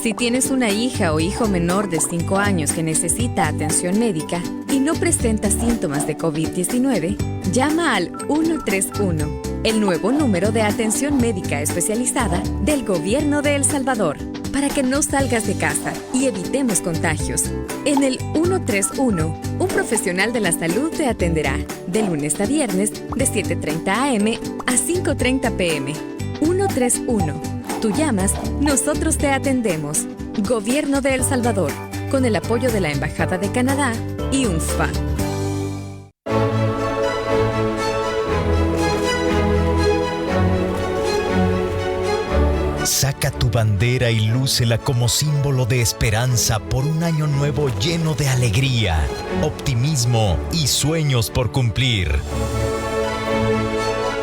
Si tienes una hija o hijo menor de 5 años que necesita atención médica y no presenta síntomas de COVID-19, llama al 131, el nuevo número de atención médica especializada del Gobierno de El Salvador, para que no salgas de casa y evitemos contagios. En el 131, un profesional de la salud te atenderá de lunes a viernes de 7:30 a.m. a 5:30 p.m. 131. Tú llamas, nosotros te atendemos. Gobierno de El Salvador, con el apoyo de la Embajada de Canadá y UNFPA. Saca tu bandera y lúcela como símbolo de esperanza por un año nuevo lleno de alegría, optimismo y sueños por cumplir.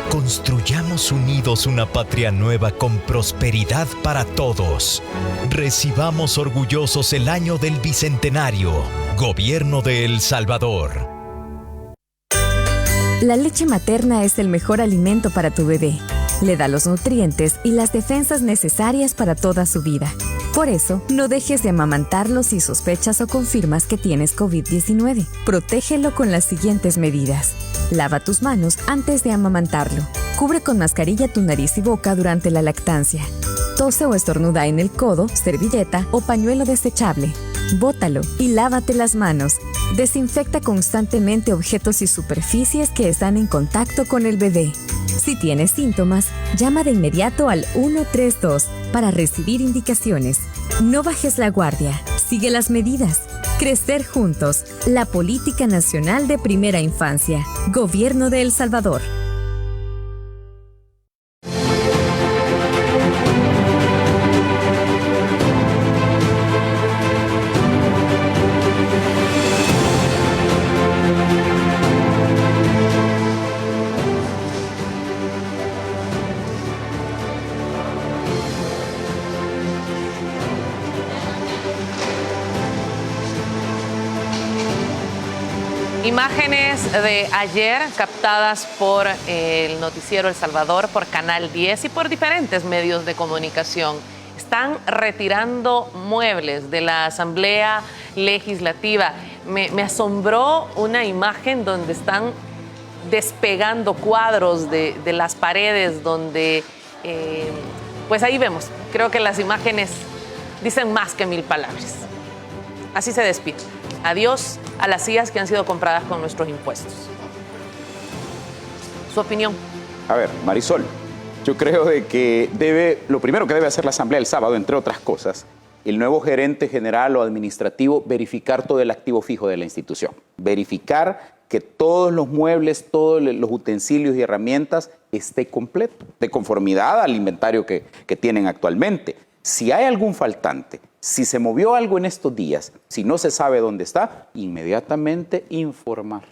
Construyamos unidos una patria nueva con prosperidad para todos. Recibamos orgullosos el año del Bicentenario. Gobierno de El Salvador. La leche materna es el mejor alimento para tu bebé. Le da los nutrientes y las defensas necesarias para toda su vida. Por eso, no dejes de amamantarlo si sospechas o confirmas que tienes COVID-19. Protégelo con las siguientes medidas. Lava tus manos antes de amamantarlo. Cubre con mascarilla tu nariz y boca durante la lactancia. Tose o estornuda en el codo, servilleta o pañuelo desechable. Bótalo y lávate las manos. Desinfecta constantemente objetos y superficies que están en contacto con el bebé. Si tienes síntomas, llama de inmediato al 132 para recibir indicaciones. No bajes la guardia. Sigue las medidas. Crecer juntos. La Política Nacional de Primera Infancia. Gobierno de El Salvador. Imágenes de ayer captadas por el noticiero El Salvador, por Canal 10 y por diferentes medios de comunicación. Están retirando muebles de la Asamblea Legislativa. Me asombró una imagen donde están despegando cuadros de las paredes, donde pues ahí vemos. Creo que las imágenes dicen más que 1000 palabras. Así se despide. Adiós a las sillas que han sido compradas con nuestros impuestos. ¿Su opinión? A ver, Marisol, yo creo de que lo primero que debe hacer la Asamblea el sábado, entre otras cosas, el nuevo gerente general o administrativo, verificar todo el activo fijo de la institución. Verificar que todos los muebles, todos los utensilios y herramientas esté completo, de conformidad al inventario que tienen actualmente. Si hay algún faltante, si se movió algo en estos días, si no se sabe dónde está, inmediatamente informar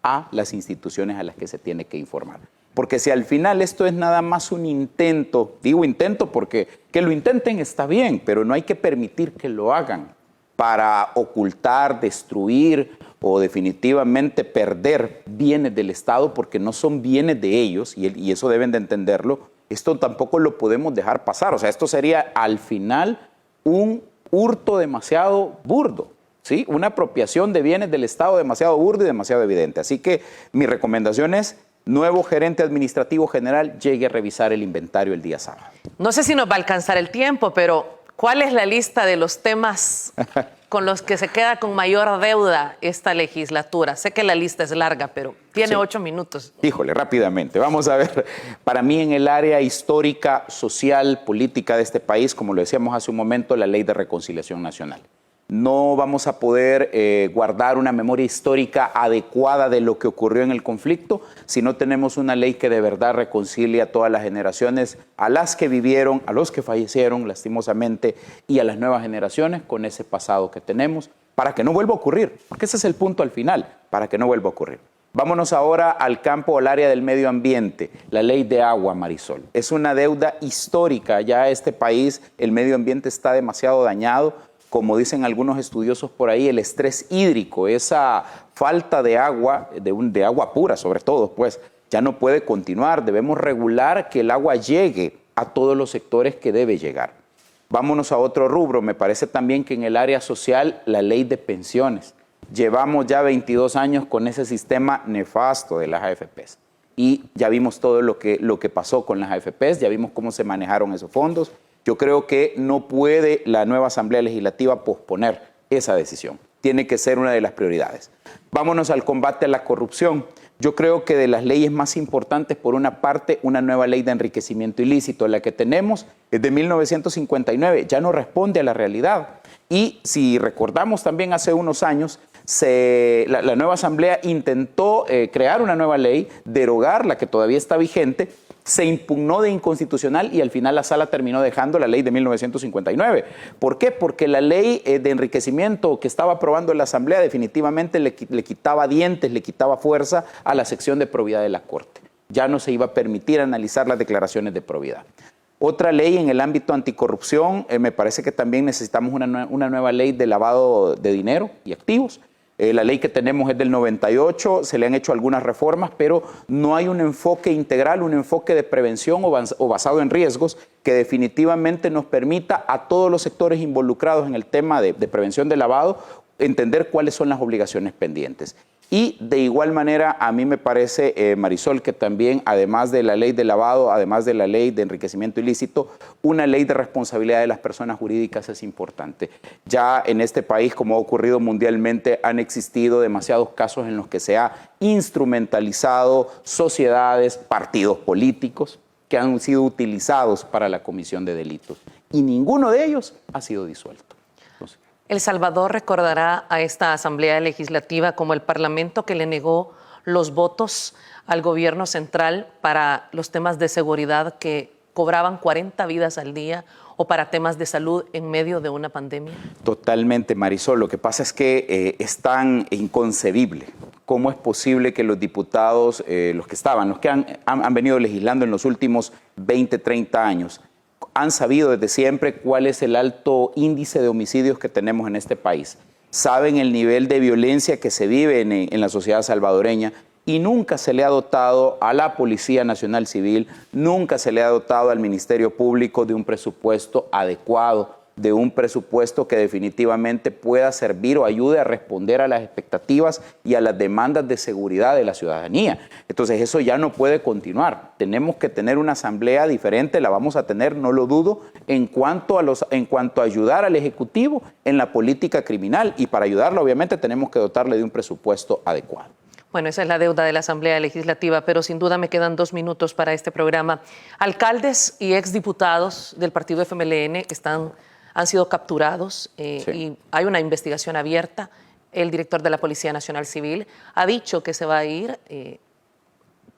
a las instituciones a las que se tiene que informar. Porque si al final esto es nada más un intento, digo intento porque que lo intenten está bien, pero no hay que permitir que lo hagan para ocultar, destruir o definitivamente perder bienes del Estado, porque no son bienes de ellos, y eso deben de entenderlo. Esto tampoco lo podemos dejar pasar. O sea, esto sería al final un hurto demasiado burdo, ¿sí? Una apropiación de bienes del Estado demasiado burdo y demasiado evidente. Así que mi recomendación es, nuevo gerente administrativo general llegue a revisar el inventario el día sábado. No sé si nos va a alcanzar el tiempo, pero ¿cuál es la lista de los temas con los que se queda con mayor deuda esta legislatura? Sé que la lista es larga, pero tiene 8 minutos. Híjole, rápidamente. Vamos a ver, para mí en el área histórica, social, política de este país, como lo decíamos hace un momento, la Ley de Reconciliación Nacional. No vamos a poder guardar una memoria histórica adecuada de lo que ocurrió en el conflicto si no tenemos una ley que de verdad reconcilie a todas las generaciones, a las que vivieron, a los que fallecieron lastimosamente y a las nuevas generaciones con ese pasado que tenemos, para que no vuelva a ocurrir, porque ese es el punto al final, para que no vuelva a ocurrir. Vámonos ahora al campo, al área del medio ambiente, la ley de agua, Marisol. Es una deuda histórica, ya este país, el medio ambiente está demasiado dañado. como dicen algunos estudiosos por ahí, el estrés hídrico, esa falta de agua, de agua pura sobre todo, pues ya no puede continuar. Debemos regular que el agua llegue a todos los sectores que debe llegar. Vámonos a otro rubro. Me parece también que en el área social, la ley de pensiones. Llevamos ya 22 años con ese sistema nefasto de las AFPs. Y ya vimos todo lo que pasó con las AFPs, ya vimos cómo se manejaron esos fondos. Yo creo que no puede la nueva Asamblea Legislativa posponer esa decisión. Tiene que ser una de las prioridades. Vámonos al combate a la corrupción. Yo creo que de las leyes más importantes, por una parte, una nueva ley de enriquecimiento ilícito. La que tenemos es de 1959, ya no responde a la realidad. Y si recordamos también hace unos años, la nueva Asamblea intentó crear una nueva ley, derogar la que todavía está vigente, se impugnó de inconstitucional y al final la sala terminó dejando la ley de 1959. ¿Por qué? Porque la ley de enriquecimiento que estaba aprobando la Asamblea definitivamente le quitaba dientes, le quitaba fuerza a la sección de probidad de la Corte. Ya no se iba a permitir analizar las declaraciones de probidad. Otra ley en el ámbito anticorrupción, me parece que también necesitamos una nueva ley de lavado de dinero y activos. La ley que tenemos es del 98, se le han hecho algunas reformas, pero no hay un enfoque integral, un enfoque de prevención o basado en riesgos que definitivamente nos permita a todos los sectores involucrados en el tema de prevención de lavado entender cuáles son las obligaciones pendientes. Y de igual manera, a mí me parece, Marisol, que también, además de la ley de lavado, además de la ley de enriquecimiento ilícito, una ley de responsabilidad de las personas jurídicas es importante. Ya en este país, como ha ocurrido mundialmente, han existido demasiados casos en los que se ha instrumentalizado sociedades, partidos políticos, que han sido utilizados para la comisión de delitos. Y ninguno de ellos ha sido disuelto. El Salvador recordará a esta Asamblea Legislativa como el Parlamento que le negó los votos al gobierno central para los temas de seguridad que cobraban 40 vidas al día o para temas de salud en medio de una pandemia. Totalmente, Marisol. Lo que pasa es que es tan inconcebible. ¿Cómo es posible que los diputados, los que han venido legislando en los últimos 20, 30 años, han sabido desde siempre cuál es el alto índice de homicidios que tenemos en este país? Saben el nivel de violencia que se vive en la sociedad salvadoreña y nunca se le ha dotado a la Policía Nacional Civil, nunca se le ha dotado al Ministerio Público de un presupuesto adecuado, de un presupuesto que definitivamente pueda servir o ayude a responder a las expectativas y a las demandas de seguridad de la ciudadanía. Entonces eso ya no puede continuar. Tenemos que tener una asamblea diferente, la vamos a tener, no lo dudo, en cuanto a ayudar al Ejecutivo en la política criminal, y para ayudarlo obviamente tenemos que dotarle de un presupuesto adecuado. Bueno, esa es la deuda de la Asamblea Legislativa, pero sin duda me quedan 2 minutos para este programa. Alcaldes y exdiputados del partido FMLN han sido capturados y hay una investigación abierta. El director de la Policía Nacional Civil ha dicho que se va a ir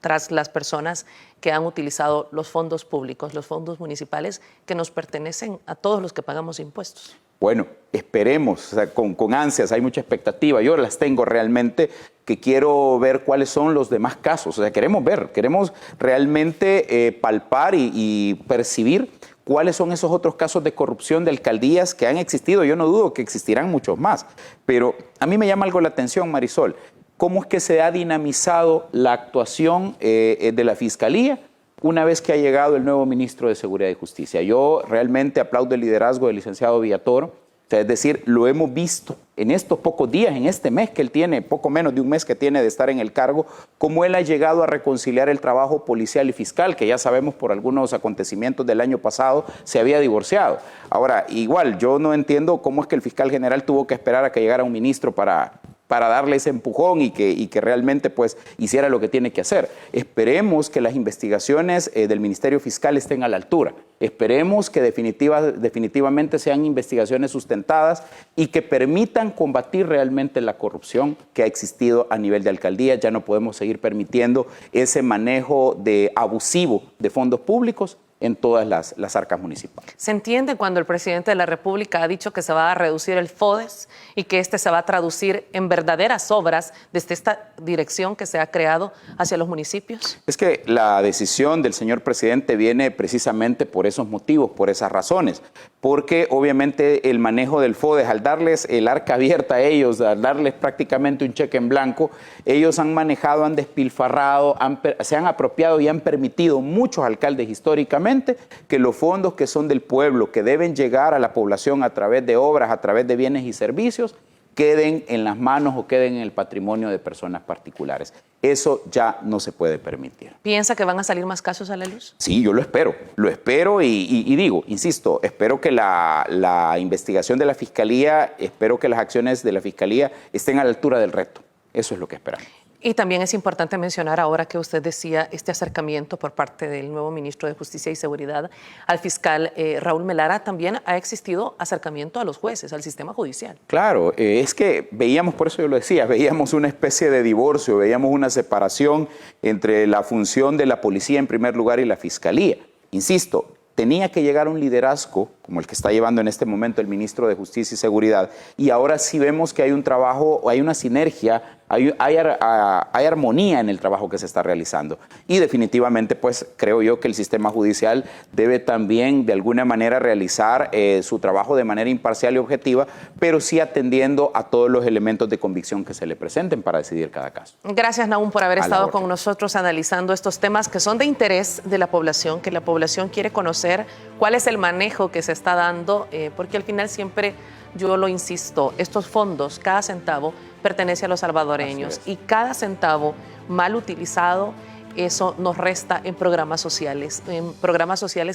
tras las personas que han utilizado los fondos públicos, los fondos municipales que nos pertenecen a todos los que pagamos impuestos. Bueno, esperemos, o sea, con ansias, hay mucha expectativa. Yo las tengo realmente, que quiero ver cuáles son los demás casos. O sea, queremos realmente palpar y percibir cuáles son esos otros casos de corrupción de alcaldías que han existido. Yo no dudo que existirán muchos más, pero a mí me llama algo la atención, Marisol, cómo es que se ha dinamizado la actuación de la Fiscalía una vez que ha llegado el nuevo ministro de Seguridad y Justicia. Yo realmente aplaudo el liderazgo del licenciado Villatoro. O sea, es decir, lo hemos visto en estos pocos días, en este mes que él tiene, poco menos de un mes que tiene de estar en el cargo, cómo él ha llegado a reconciliar el trabajo policial y fiscal, que ya sabemos por algunos acontecimientos del año pasado se había divorciado. Ahora, igual, yo no entiendo cómo es que el fiscal general tuvo que esperar a que llegara un ministro para darle ese empujón y que realmente pues hiciera lo que tiene que hacer. Esperemos que las investigaciones del Ministerio Fiscal estén a la altura. Esperemos que definitivamente sean investigaciones sustentadas y que permitan combatir realmente la corrupción que ha existido a nivel de alcaldía. Ya no podemos seguir permitiendo ese manejo abusivo de fondos públicos en todas las arcas municipales. ¿Se entiende cuando el presidente de la República ha dicho que se va a reducir el FODES y que este se va a traducir en verdaderas obras desde esta dirección que se ha creado hacia los municipios? Es que la decisión del señor presidente viene precisamente por esos motivos, por esas razones, porque obviamente el manejo del FODES, al darles el arca abierta a ellos, al darles prácticamente un cheque en blanco, ellos han manejado, han despilfarrado, se han apropiado y han permitido muchos alcaldes históricamente que los fondos que son del pueblo, que deben llegar a la población a través de obras, a través de bienes y servicios, queden en las manos o queden en el patrimonio de personas particulares. Eso ya no se puede permitir. ¿Piensa que van a salir más casos a la luz? Sí, yo lo espero y digo, insisto, espero que la investigación de la Fiscalía, espero que las acciones de la Fiscalía estén a la altura del reto. Eso es lo que esperamos. Y también es importante mencionar, ahora que usted decía, este acercamiento por parte del nuevo ministro de Justicia y Seguridad al fiscal Raúl Melara, también ha existido acercamiento a los jueces, al sistema judicial. Claro, es que veíamos, por eso yo lo decía, veíamos una especie de divorcio, veíamos una separación entre la función de la policía en primer lugar y la fiscalía. Insisto, tenía que llegar un liderazgo como el que está llevando en este momento el ministro de Justicia y Seguridad, y ahora sí vemos que hay un trabajo, hay una sinergia, hay armonía en el trabajo que se está realizando. Y definitivamente, pues, creo yo que el sistema judicial debe también, de alguna manera, realizar su trabajo de manera imparcial y objetiva, pero sí atendiendo a todos los elementos de convicción que se le presenten para decidir cada caso. Gracias, Nahum, por haber estado con nosotros analizando estos temas que son de interés de la población, que la población quiere conocer cuál es el manejo que se está dando, porque al final siempre, yo lo insisto, estos fondos, cada centavo pertenece a los salvadoreños y cada centavo mal utilizado, eso nos resta en programas sociales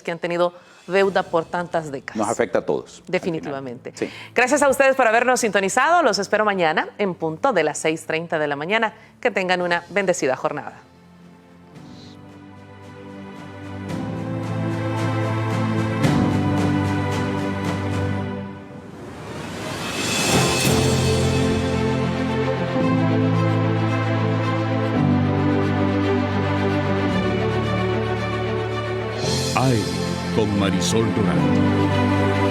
que han tenido deuda por tantas décadas. Nos afecta a todos. Definitivamente. Sí. Gracias a ustedes por habernos sintonizado. Los espero mañana en punto de las 6:30 de la mañana. Que tengan una bendecida jornada. AM con Marisol Durán.